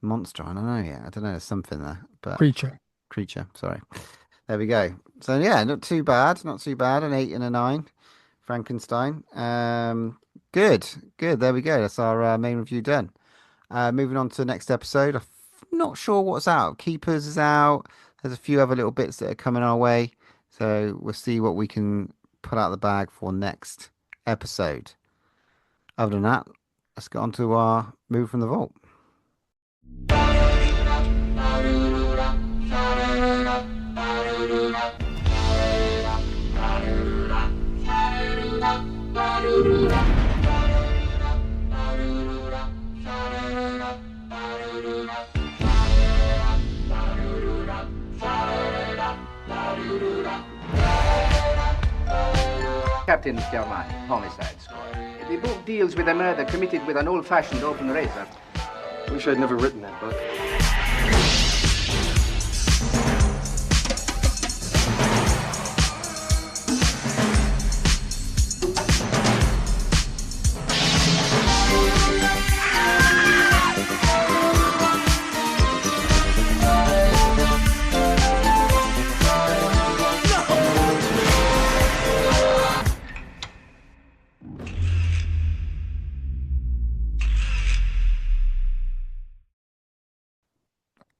monster. I don't know yet. I don't know. There's something there, but Creature. creature. Sorry. There we go. So yeah, not too bad. Not too bad. An 8 and a 9. Frankenstein. Good. Good. There we go. That's our main review done. Moving on to the next episode. I'm not sure what's out. Keepers is out. There's a few other little bits that are coming our way. So we'll see what we can put out the bag for next episode. Other than that, let's get on to our move from the vault. Captain Germani, homicide squad. The book deals with a murder committed with an old-fashioned open razor. Wish I'd never written that book.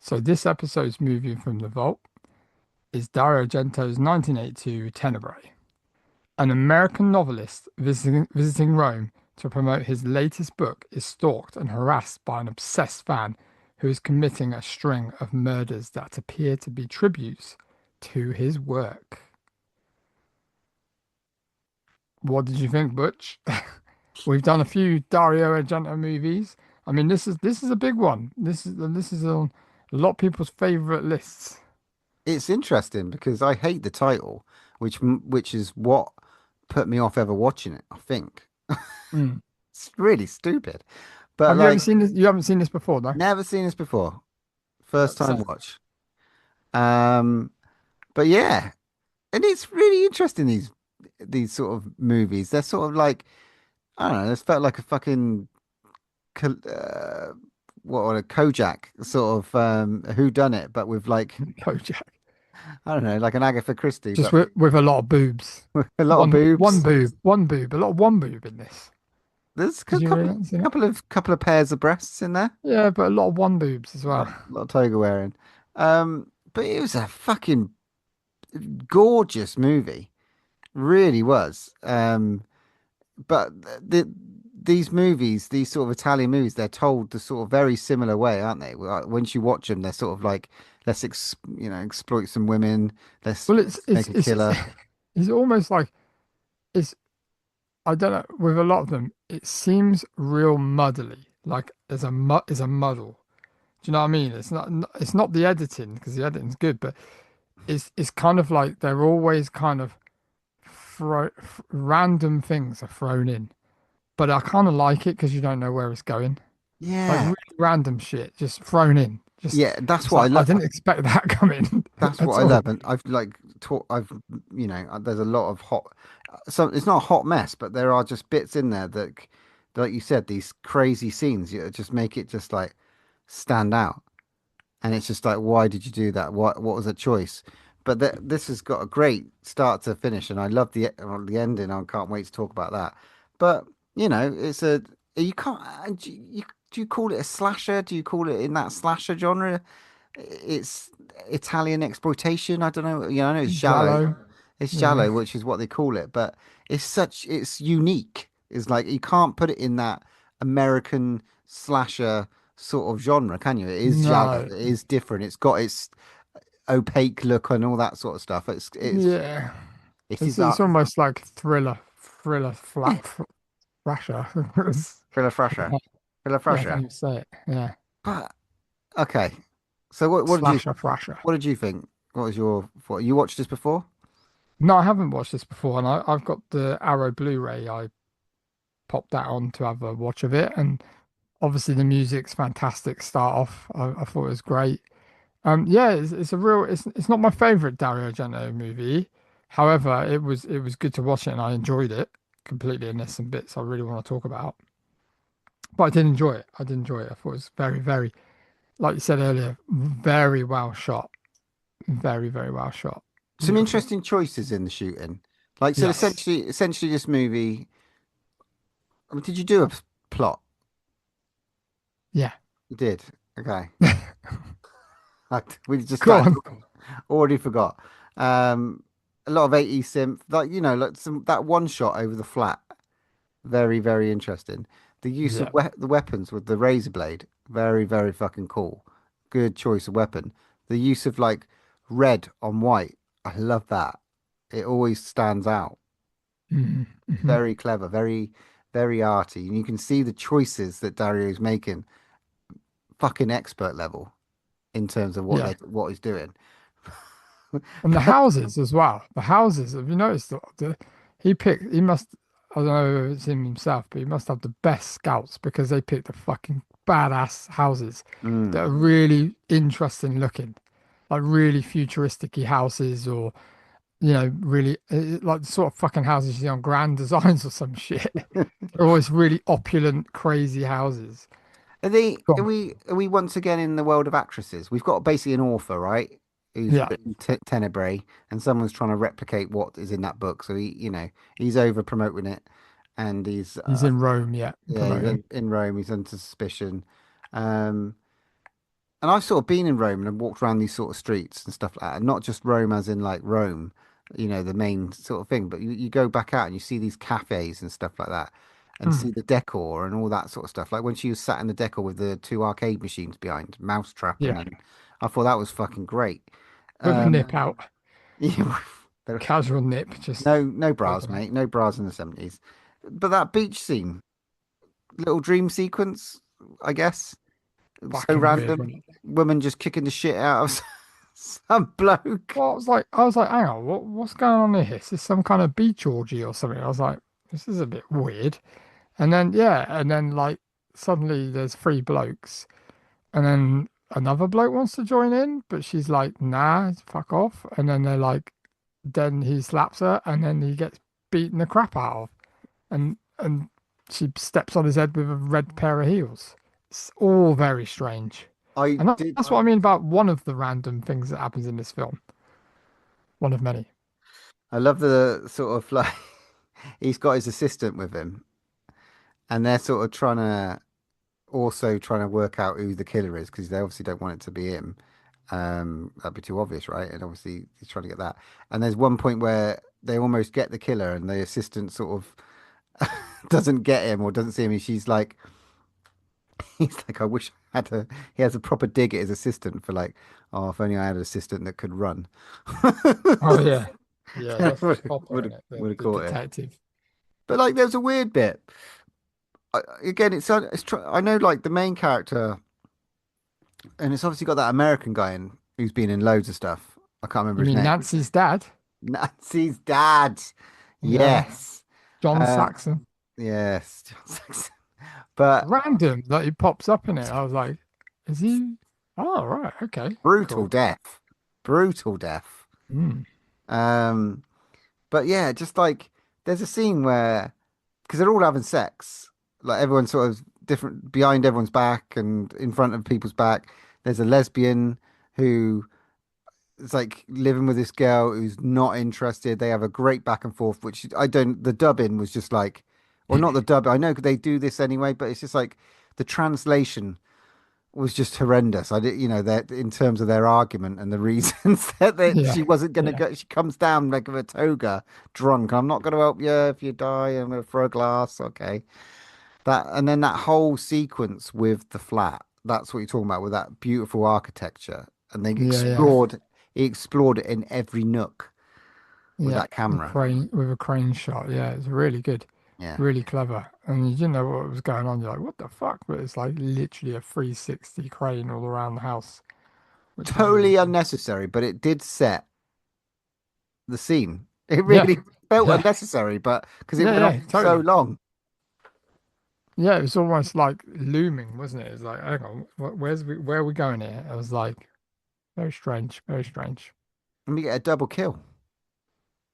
So this episode's movie from the vault is Dario Argento's 1982 Tenebrae. An American novelist visiting Rome to promote his latest book is stalked and harassed by an obsessed fan who is committing a string of murders that appear to be tributes to his work. What did you think, Butch? We've done a few Dario Argento movies. I mean, this is a big one. This is on a lot of people's favorite lists. It's interesting because I hate the title, which is what put me off ever watching it. I think it's really stupid. But Have you like, ever seen this? You haven't seen this before, though. never seen this before. First That's time it. watch. But yeah, and it's really interesting these sort of movies. They're sort of like I don't know. This felt like a fucking what a Kojak sort of who done it, but with like Kojak. I don't know, like an Agatha Christie, Just but with a lot of boobs. with a lot of One boobs. boob, one boob, a lot of one boob in this. There's Did a you couple, really see that? couple of pairs of breasts in there. Yeah, but a lot of one boobs as A well. lot of toga wearing. But it was a fucking gorgeous movie. Really was. But these movies, these sort of Italian movies, they're told the sort of very similar way, aren't they? Once you watch them, they're sort of like, exploit some women. Well, Let's make a killer. it's almost like it's I don't know. With a lot of them, it seems real muddly. Like is a muddle. Do you know what I mean? It's not the editing because the editing's good, but it's kind of like they're always kind of random things are thrown in. But I kind of like it because you don't know where it's going. Like Yeah, really random shit just thrown in. Just yeah, that's it's what I like I love. didn't expect that coming That's at what I all. love, and I've like taught. I've there's a lot of hot. So it's not a hot mess, but there are just bits in there that, like you said, these crazy scenes just make it just like stand out, and it's just like, why did you do that? What was a choice? But this has got a great start to finish, and I love the ending. I can't wait to talk about that. But it's a you can't. Do you call it a slasher? Do you call it in that slasher genre? It's Italian exploitation. I don't know. I know it's Giallo. Giallo. It's Yeah. Giallo, which is what they call it, but it's unique. It's like you can't put it in that American slasher sort of genre, can you? It is Giallo. No. It is different. It's got its opaque look and all that sort of stuff. Yeah. It It's is it's art. almost like thriller Yeah, thrasher. Thriller Frasher. Thriller Yeah, I can't Frasher. even say it. Yeah. But okay. So Slasher thrasher. what did you think? What was your thought? You watched this before? No, I haven't watched this before, and I've got the Arrow Blu-ray. I popped that on to have a watch of it, and obviously the music's fantastic. Start off, I thought it was great. Yeah, it's a real. It's not my favorite Dario Argento movie. However, it was good to watch it, and I enjoyed it completely. And there's some bits I really want to talk about. But I did enjoy it. I did enjoy it. I thought it was very, very, like you said earlier, very well shot. Very, very well shot. Some Beautiful. interesting choices in the shooting. Like, so Yes. essentially, this movie. I mean, did you do a plot? Yeah. You did. Okay. We just Go started. on. Already forgot. A lot of 80s synth, like like that one shot over the flat. Very, very interesting. The use of Yeah. the weapons with the razor blade. Very, very fucking cool. Good choice of weapon. The use of like red on white. I love that. It always stands out. Mm-hmm. Very clever. Very, very arty. And you can see the choices that Dario's making. Fucking expert level in terms of Yeah. what he's doing. And the houses as well. The houses, have you noticed he must, I don't know if it's him himself, but he must have the best scouts because they picked the fucking badass houses that Mm, are really interesting looking, like really futuristic houses or, really like the sort of fucking houses you see on Grand Designs or some shit. They're always really opulent, crazy houses. Are they? Go Are on. we once again in the world of actresses? We've got basically an author, right? Who's Yeah, written Tenebrae, and someone's trying to replicate what is in that book. So he's over promoting it, and he's he's in Rome, yeah, yeah, he's promoting. in Rome. He's under suspicion. Um, and I've sort of been in Rome and I've walked around these sort of streets and stuff like that. And not just Rome as in like Rome, the main sort of thing, but you go back out and you see these cafes and stuff like that and see Mm, the decor and all that sort of stuff. Like when she was sat in the decor with the two arcade machines behind, Mousetrap, yeah, and I thought that was fucking great. with a Um, nip out, yeah, there- casual nip, just no bras, open. mate, no bras in the 70s. But that beach scene, little dream sequence, I guess. So Fucking weird, random. wasn't it? Woman just kicking the shit out of some bloke. Well, I was like, hang on, what's going on here? Is this some kind of beach orgy or something? I was like, this is a bit weird. And then yeah, and then like suddenly there's three blokes, and then another bloke wants to join in, but she's like, nah, fuck off. And then then he slaps her, and then he gets beaten the crap out of, and she steps on his head with a red pair of heels. It's all very strange. I And did. that's what I mean about one of the random things that happens in this film. One of many. I love the sort of like he's got his assistant with him, and they're sort of trying to work out who the killer is because they obviously don't want it to be him. That'd be too obvious, right? And obviously he's trying to get that. And there's one point where they almost get the killer, and the assistant sort of doesn't get him or doesn't see him, and she's like, he's like, I wish I had a. He has a proper dig at his assistant for like, oh, if only I had an assistant that could run. Oh yeah. Yeah, that's the copper Would in have it, would have the caught it. detective. But like, there's a weird bit. Again, I know like the main character, and it's obviously got that American guy in who's been in loads of stuff. I can't remember You his mean name. Nancy's dad? Nancy's dad. Yeah. Yes. John Uh, Saxon. yes. John Saxon. But Random that he pops up in it. I was like, is he? Oh, right. Okay. brutal Cool. death. Brutal death. Mm. Um, but yeah, just like there's a scene where because they're all having sex, like everyone's sort of different behind everyone's back and in front of people's back. There's a lesbian who is like living with this girl who's not interested. They have a great back and forth, which I don't. The dubbing was just like, or not the dub. I know they do this anyway, but it's just like the translation was just horrendous. I did, that in terms of their argument and the reasons that Yeah. she wasn't going to Yeah. go. She comes down like with a toga, drunk. I'm not going to help you if you die. I'm going to throw a glass. Okay, that and then that whole sequence with the flat. That's what you're talking about with that beautiful architecture, and they Yeah. Yeah. explored. He explored it in every nook with Yeah. that camera. With a crane shot. Yeah. It's really good. Yeah, Really clever. And you didn't know what was going on. You're like, what the fuck? But it's like literally a 360 crane all around the house, which is really totally cool. unnecessary, but it did set the scene. It Yeah. really felt Yeah. unnecessary, but because it Yeah. went on Yeah. so Totally. long. Yeah, it was almost like looming, wasn't it? It was like, hang on, where are we going here? I was like, very strange, very strange. And we get a double kill.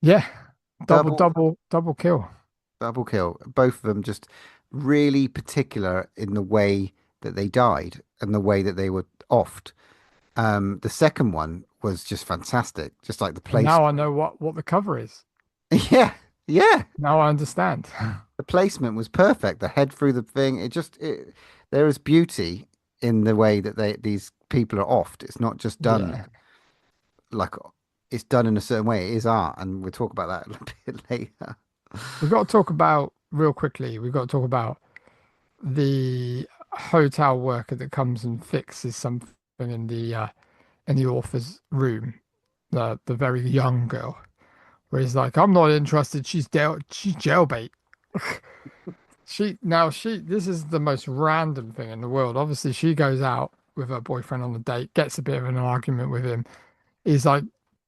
Yeah, Double double kill. double kill. Both of them just really particular in the way that they died and the way that they were offed. The second one was just fantastic, just like the And place. now I know what the cover is. Yeah, yeah. Now I understand. The placement was perfect. The head through the thing. There is beauty in the way that these people are offed. It's not just done Yeah. like it's done in a certain way. It is art, and we'll talk about that a little bit later. We've got to talk about real quickly. We've got to talk about the hotel worker that comes and fixes something in the author's room. The very young girl, where he's like, "I'm not interested. She's jailbait." This is the most random thing in the world. Obviously, she goes out with her boyfriend on a date, gets a bit of an argument with him. He's like,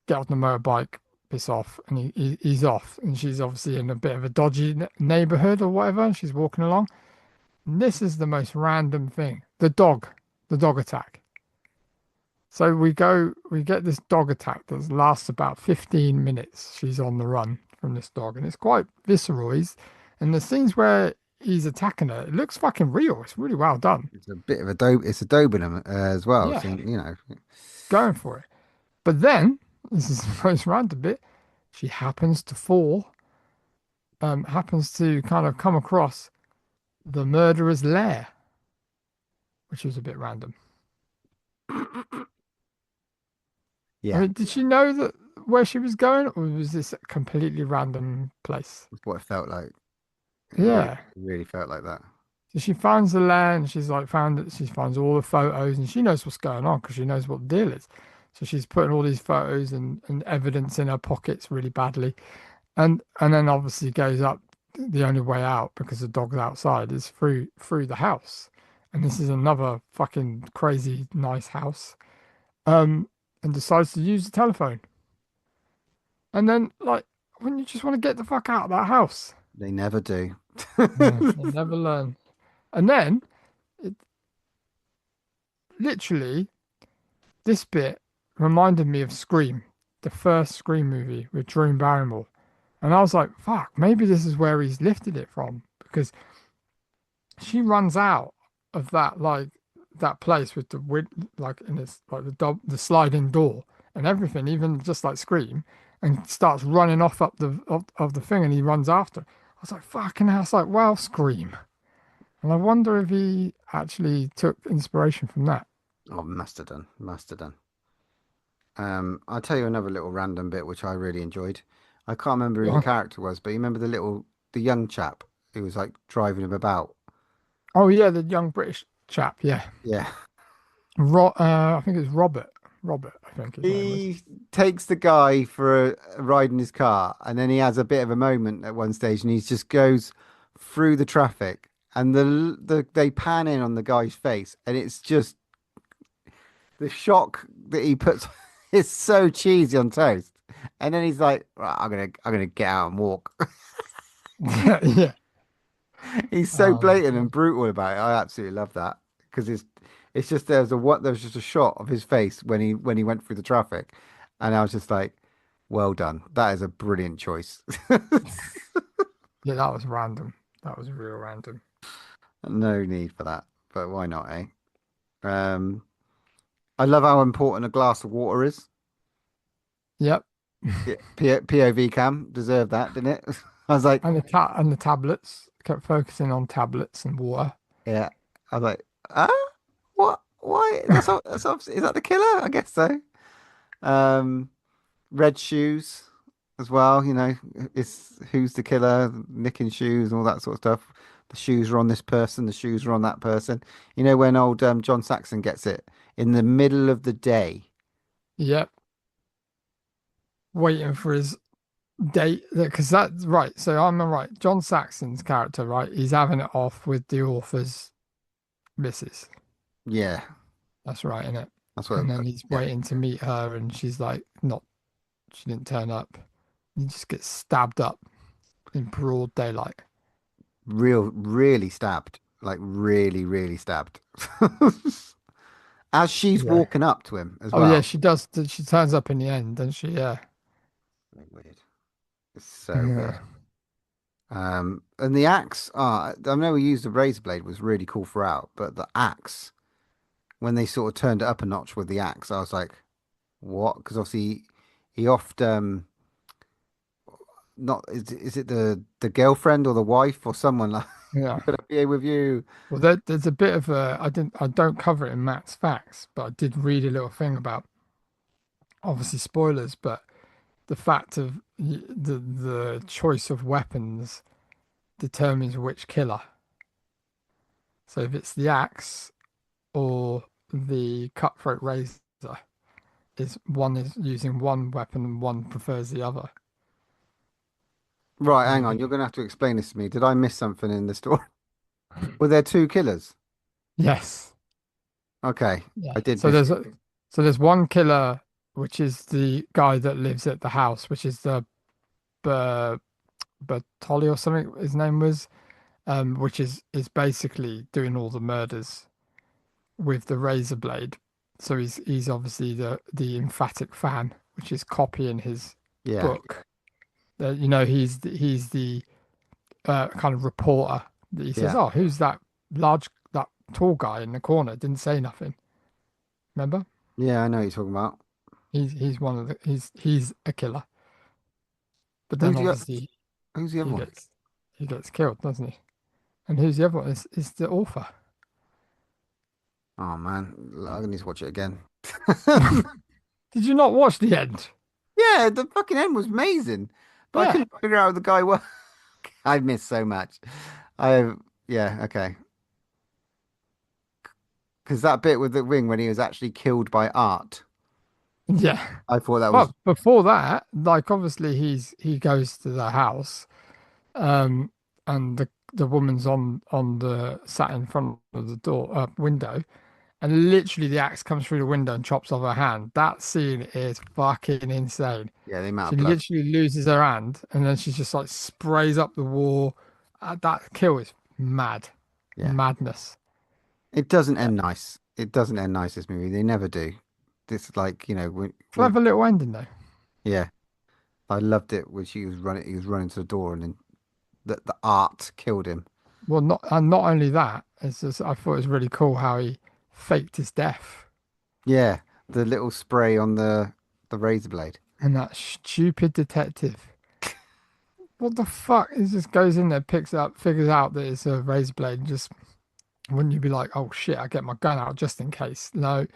"Get off the motorbike, piss off," and he's off. And she's obviously in a bit of a dodgy neighborhood or whatever. And she's walking along. And this is the most random thing. The dog attack. So we get this dog attack that lasts about 15 minutes. She's on the run from this dog, and it's quite visceral. And the scenes where he's attacking her, it looks fucking real. It's really well done. It's a bit of a dope. It's a Doberman as well. Yeah, So, you know, going for it. But then, this is the most random bit, she happens to fall, happens to kind of come across the murderer's lair, which was a bit random. I yeah, mean, did she know that where she was going, or was this a completely random place? that's what it felt like. It really, Yeah. really felt like that. So she finds the lair and she's like found it. She finds all the photos and she knows what's going on because she knows what the deal is. So she's putting all these photos and evidence in her pockets really badly. And then obviously goes up the only way out because the dog's outside is through the house. And this is another fucking crazy nice house. And decides to use the telephone. And then like when you just want to get the fuck out of that house. They never do. Yeah, they never learn. And then it literally this bit reminded me of Scream, the first Scream movie with Drew Barrymore. And I was like, fuck, maybe this is where he's lifted it from because she runs out of that place with the like in this like the sliding door and everything, even just like Scream, and starts running off up of the thing, and he runs after. I was like, fucking hell, it's like, wow, Scream. And I wonder if he actually took inspiration from that. Oh, must have done. Must have done. I'll tell you another little random bit which I really enjoyed. I can't remember who the character was, but you remember the young chap who was like driving him about. Oh yeah, the young British chap, yeah. Yeah. I think it's Robert. Robert, I think his name was. He takes the guy for a ride in his car, and then he has a bit of a moment at one stage, and he just goes through the traffic, and they pan in on the guy's face, and it's just the shock that he puts is so cheesy on toast. And then he's like, right, I'm gonna get out and walk. Yeah. He's so Oh, blatant and brutal about it. I absolutely love that because it's just there was just a shot of his face when he went through the traffic, and I was just like, well done. That is a brilliant choice. yeah, that was random. That was real random. No need for that, but why not, eh? I love how important a glass of water is. Yep. Yeah, POV cam deserved that, didn't it? I was like, And the tablets kept focusing on tablets and water. yeah. I was like, what? Why? That's obviously, is that the killer? I guess so. Red shoes as well. You know, it's who's the killer? Nicking shoes and all that sort of stuff. The shoes are on this person. The shoes are on that person. You know when old John Saxon gets it in the middle of the day. Yep. Waiting for his date because that's right. So I'm right. John Saxon's character, right? He's having it off with the author's missus. Yeah, That's right, isn't it? that's what. And then he's Yeah. waiting to meet her, and she's like, not, she didn't turn up. He just gets stabbed up in broad daylight. Really stabbed, like really stabbed. As she's Yeah. walking up to him as Oh well. yeah, she does. She turns up in the end, doesn't she? Yeah. Weird. It's so Yeah. weird. And the axe, I know we used the razor blade was really cool throughout, but the axe, when they sort of turned it up a notch with the axe, I was like, what? Because obviously he oft not is it the girlfriend or the wife or someone like Yeah. gonna be with you? Well, there's a bit of a I don't cover it in Matt's facts, but I did read a little thing about obviously spoilers, but the fact of the choice of weapons determines which killer. So if it's the axe or the cutthroat razor, is one is using one weapon and one prefers the other. Right, hang And on, you're gonna have to explain this to me. Did I miss something in the story? Were there two killers? yes, Okay, yeah. I did miss it. So there's one killer, which is the guy that lives at the house, which is the Ber Bertolli or something his name was, which is basically doing all the murders with the razor blade. So he's obviously the emphatic fan, which is copying his Yeah, book. You know, he's the kind of reporter that he says, yeah, "Oh, who's that tall guy in the corner?" Didn't say nothing. Remember? yeah. I know what you're talking about. He's one of the he's a killer. But then Who's the obviously who's the other he one? gets he gets killed, doesn't he? And who's the other one? Is the author. Oh man, I need to watch it again. Did you not watch the end? Yeah, the fucking end was amazing, but I Yeah. couldn't figure out who the guy was. I missed so much. I yeah, okay. Because that bit with the ring when he was actually killed by art, Yeah. I thought that was But before that, like obviously he goes to the house, um, and the woman's on the sat in front of the door window, and literally the axe comes through the window and chops off her hand. That scene is fucking insane. yeah, the amount She of blood. literally loses her hand, and then she just like sprays up the wall. That kill is mad, Yeah, madness. it doesn't end nice. It doesn't end nice. This movie, they never do. This like when Clever little ending though. yeah, I loved it when she was running. He was running to the door, and then the art killed him. Well, not only that, it's just I thought it was really cool how he faked his death. Yeah, the little spray on the razor blade. And that stupid detective. What the fuck? He just goes in there, picks it up, figures out that it's a razor blade, and just wouldn't you be like, oh shit, I get my gun out just in case? No,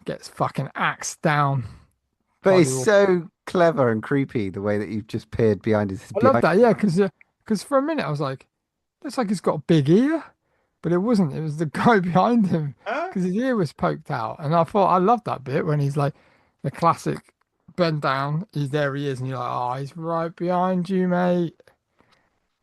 gets fucking axed down But by it's the author. so clever and creepy the way that you've just peered behind his I love behind. that, yeah, because for a minute I was like, looks like he's got a big ear, but it wasn't. It was the guy behind him because his ear was poked out, and I thought I love that bit when he's like the classic bend down. He's there, he is, and you're like, oh, he's right behind you, mate.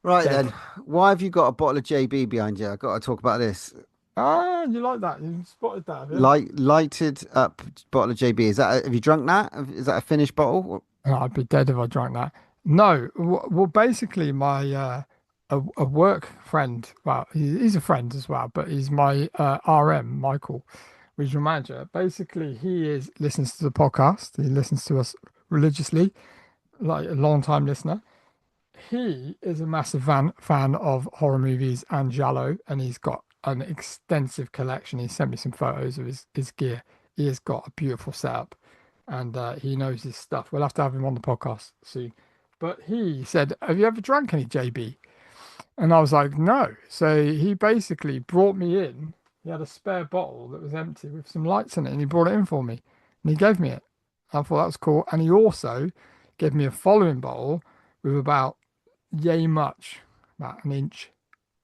Right Dead. then, why have you got a bottle of JB behind you? I've got to talk about this. Ah, you like that? You spotted that, have you? Lighted up bottle of JB. Have you drunk that? Is that a finished bottle? Oh, I'd be dead if I drank that. No, well, basically, my a work friend. Well, he's a friend as well, but he's my RM, Michael, regional manager. Basically, he listens to the podcast. He listens to us religiously, like a long time listener. He is a massive fan of horror movies and Giallo, and he's got an extensive collection. He sent me some photos of his gear. He has got a beautiful setup, and he knows his stuff. We'll have to have him on the podcast soon. But he said, "Have you ever drank any JB?" And I was like, "No." So he basically brought me in. He had a spare bottle that was empty with some lights in it, and he brought it in for me, and he gave me it. I thought that was cool, and he also gave me a following bottle with about yay much, about an inch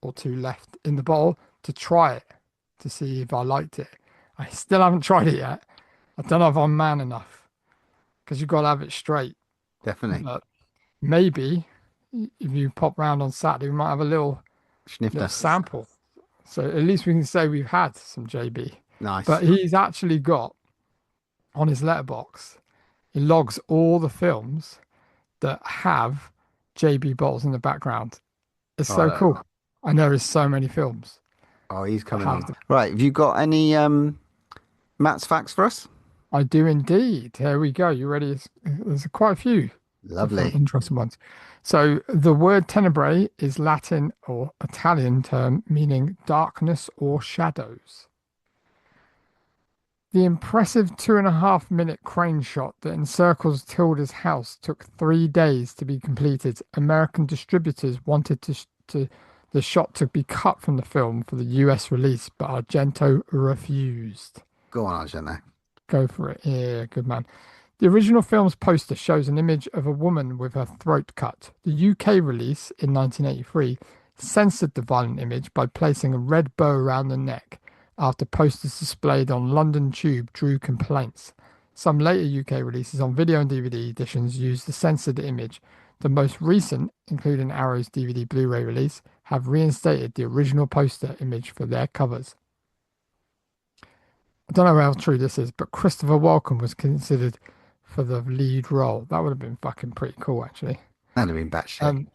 or two left in the bottle to try it to see if I liked it. I still haven't tried it yet. I don't know if I'm man enough because you've got to have it straight. Definitely. But maybe if you pop round on Saturday, we might have a little Snifter. sample. So at least we can say we've had some JB. Nice. But he's actually got on his letterbox, he logs all the films that have JB bottles in the background. It's so cool. And there is so many films. Oh, he's coming Have on. to- Right. Have you got any Matt's facts for us? I do indeed. Here we go. You ready? There's quite a few. Lovely. interesting ones. So the word tenebrae is Latin or Italian term meaning darkness or shadows. The impressive 2.5 minute crane shot that encircles Tilda's house took 3 days to be completed. American distributors wanted the shot to be cut from the film for the US release, but Argento refused. Go on, Argento. Go for it. Yeah, good man. The original film's poster shows an image of a woman with her throat cut. The UK release in 1983 censored the violent image by placing a red bow around the neck after posters displayed on London Tube drew complaints. Some later UK releases on video and DVD editions used the censored image. The most recent, including Arrow's DVD Blu-ray release, have reinstated the original poster image for their covers. I don't know how true this is, but Christopher Walken was considered for the lead role. That would have been fucking pretty cool, actually. That'd have been batshit.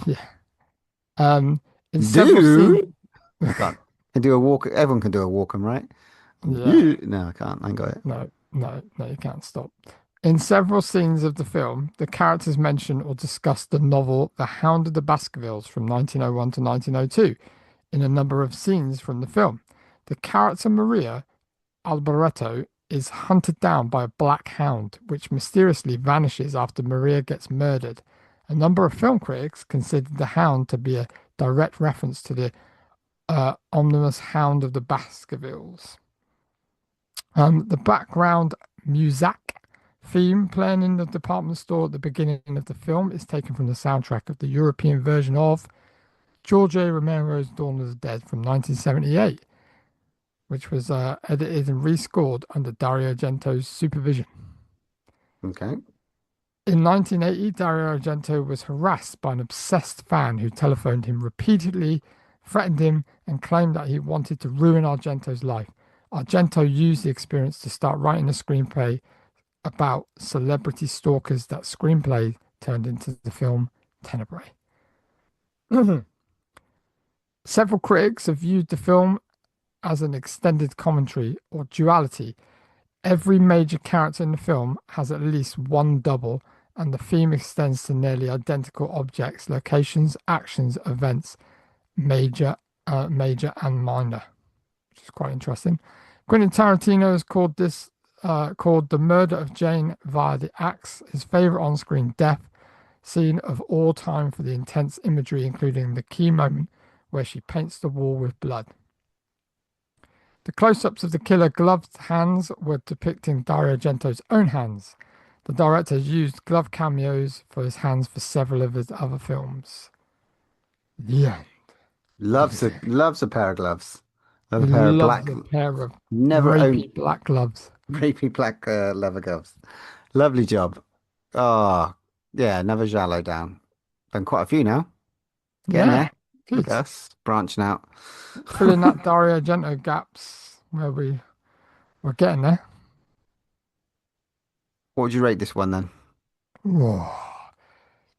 Yeah. In several scenes, I can't. Can do a walk. Everyone can do a walk 'em, right? yeah. No, I can't. I ain't got it. No, you can't stop. In several scenes of the film, the characters mention or discuss the novel The Hound of the Baskervilles from 1901 to 1902 in a number of scenes from the film. The character Maria Alboreto is hunted down by a black hound, which mysteriously vanishes after Maria gets murdered. A number of film critics considered the hound to be a direct reference to the ominous Hound of the Baskervilles. The background music theme playing in the department store at the beginning of the film is taken from the soundtrack of the European version of George A. Romero's Dawn of the Dead from 1978, which was edited and rescored under Dario Argento's supervision. Okay. In 1980, Dario Argento was harassed by an obsessed fan who telephoned him repeatedly, threatened him, and claimed that he wanted to ruin Argento's life. Argento used the experience to start writing a screenplay about celebrity stalkers. That screenplay turned into the film Tenebrae. Several critics have viewed the film as an extended commentary or duality. Every major character in the film has at least one double, and the theme extends to nearly identical objects, locations, actions, events, major and minor, which is quite interesting. Quentin Tarantino has called this called The Murder of Jane via the Axe his favorite on-screen death scene of all time for the intense imagery, including the key moment where she paints the wall with blood. The close-ups of the killer gloved hands were depicting Dario Argento's own hands. The director used glove cameos for his hands for several of his other films. The end. Loves a pair of gloves. Love a He pair of loves black. a pair of Never rapey owned black gloves. rapey black leather gloves. Lovely job. Oh, yeah. Another Giallo down. Done quite a few now. Getting Yeah, there. Look good. at us branching out. Filling that Dario Argento gaps where we're getting there. What would you rate this one then? Whoa.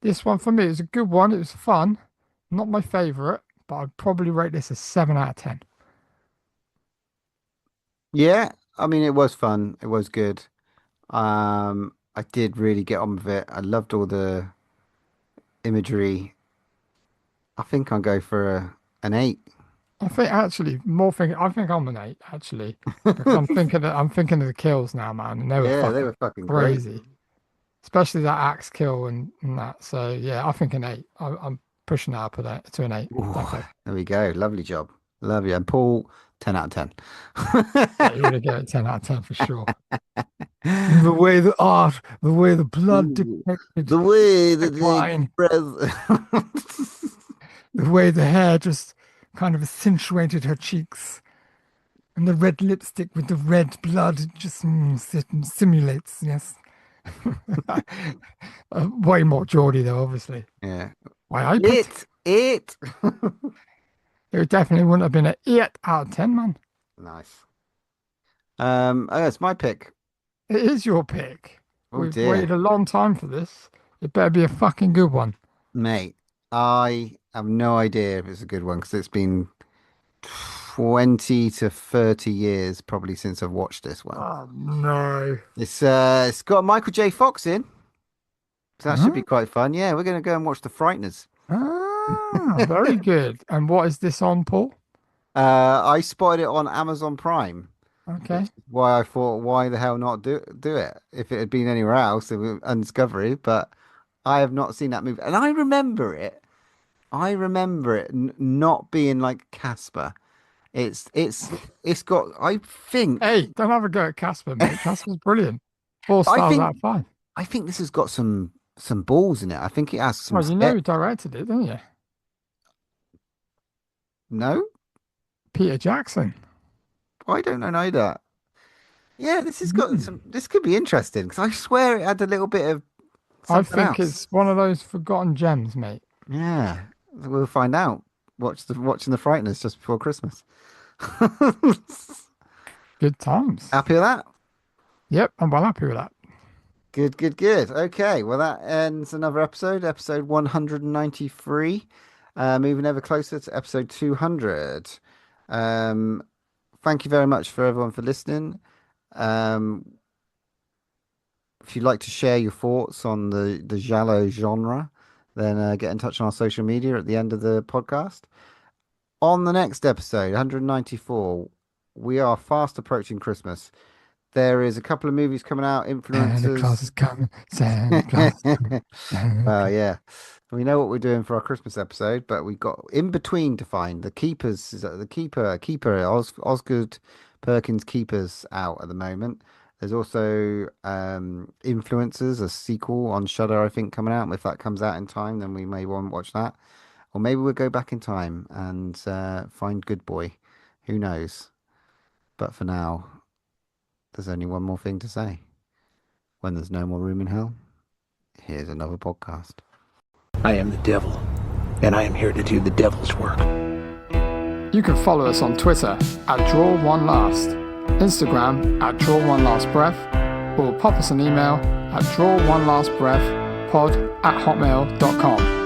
This one for me is a good one. It was fun. Not my favorite, but I'd probably rate this a 7 out of 10. Yeah, I mean it was fun. It was good. I did really get on with it. I loved all the imagery. I think I'll go for an 8. I think actually I think I'm an 8 actually because I'm thinking of the kills now, man, and they were Yeah, they fucking were fucking great. crazy, especially that axe kill and that. So yeah, I think an 8. I'm pushing that up to an 8. Ooh, Definitely. there we go. Lovely job. Lovely. And Paul, 10 out of 10. Yeah, you're gonna get a 10 out of 10 for sure. The way the art, the way the blood Ooh, depicted, the way that decline, the the way the hair just kind of accentuated her cheeks, and the red lipstick with the red blood just simulates. Yes, way more Geordie though, obviously. yeah. Why I put It. it definitely wouldn't have been an 8 out of 10, man. Nice. Oh, it's my pick. It is your pick. Oh We've dear. waited a long time for this. It better be a fucking good one. Mate, I have no idea if it's a good one because it's been 20 to 30 years probably since I've watched this one. Oh no. It's got Michael J. Fox in. So that should be quite fun. Yeah, we're going to go and watch The Frighteners. Very good. And what is this on, Paul? I spotted it on Amazon Prime. Okay. Which is why I thought, why the hell not do it? If it had been anywhere else, it would Undiscovery. But I have not seen that movie, and I remember it. Not being like Casper. It's got. I think. Hey, don't have a go at Casper, mate. Casper's brilliant. 4 stars out of 5. I think this has got some balls in it. I think it has some. Well, you know who directed it, don't you? No, Peter Jackson. I don't know neither. Yeah, this has got some. This could be interesting because I swear it had a little bit of. I Something think else. it's one of those forgotten gems, mate. Yeah, we'll find out. Watching the Frighteners just before Christmas. Good times. Happy with that? Yep, I'm well happy with that. Good. Okay, well that ends another episode 193. Moving ever closer to episode 200. Thank you very much for everyone for listening. If you'd like to share your thoughts on the Giallo genre, then get in touch on our social media at the end of the podcast. On the next episode, 194, we are fast approaching Christmas. There is a couple of movies coming out, influencers. Santa Claus is coming. Santa Claus is coming. Well, yeah. We know what we're doing for our Christmas episode, but we've got in between to find the Keepers. The Keeper, Osgood Perkins Keepers out at the moment. There's also Influencers, a sequel on Shudder, I think, coming out. If that comes out in time, then we may want to watch that. Or maybe we'll go back in time and find Good Boy. Who knows? But for now, there's only one more thing to say. When there's no more room in hell, here's another podcast. I am the devil, and I am here to do the devil's work. You can follow us on Twitter at DrawOneLast, Instagram at DrawOneLastBreath, or pop us an email at DrawOneLastBreathPod@hotmail.com.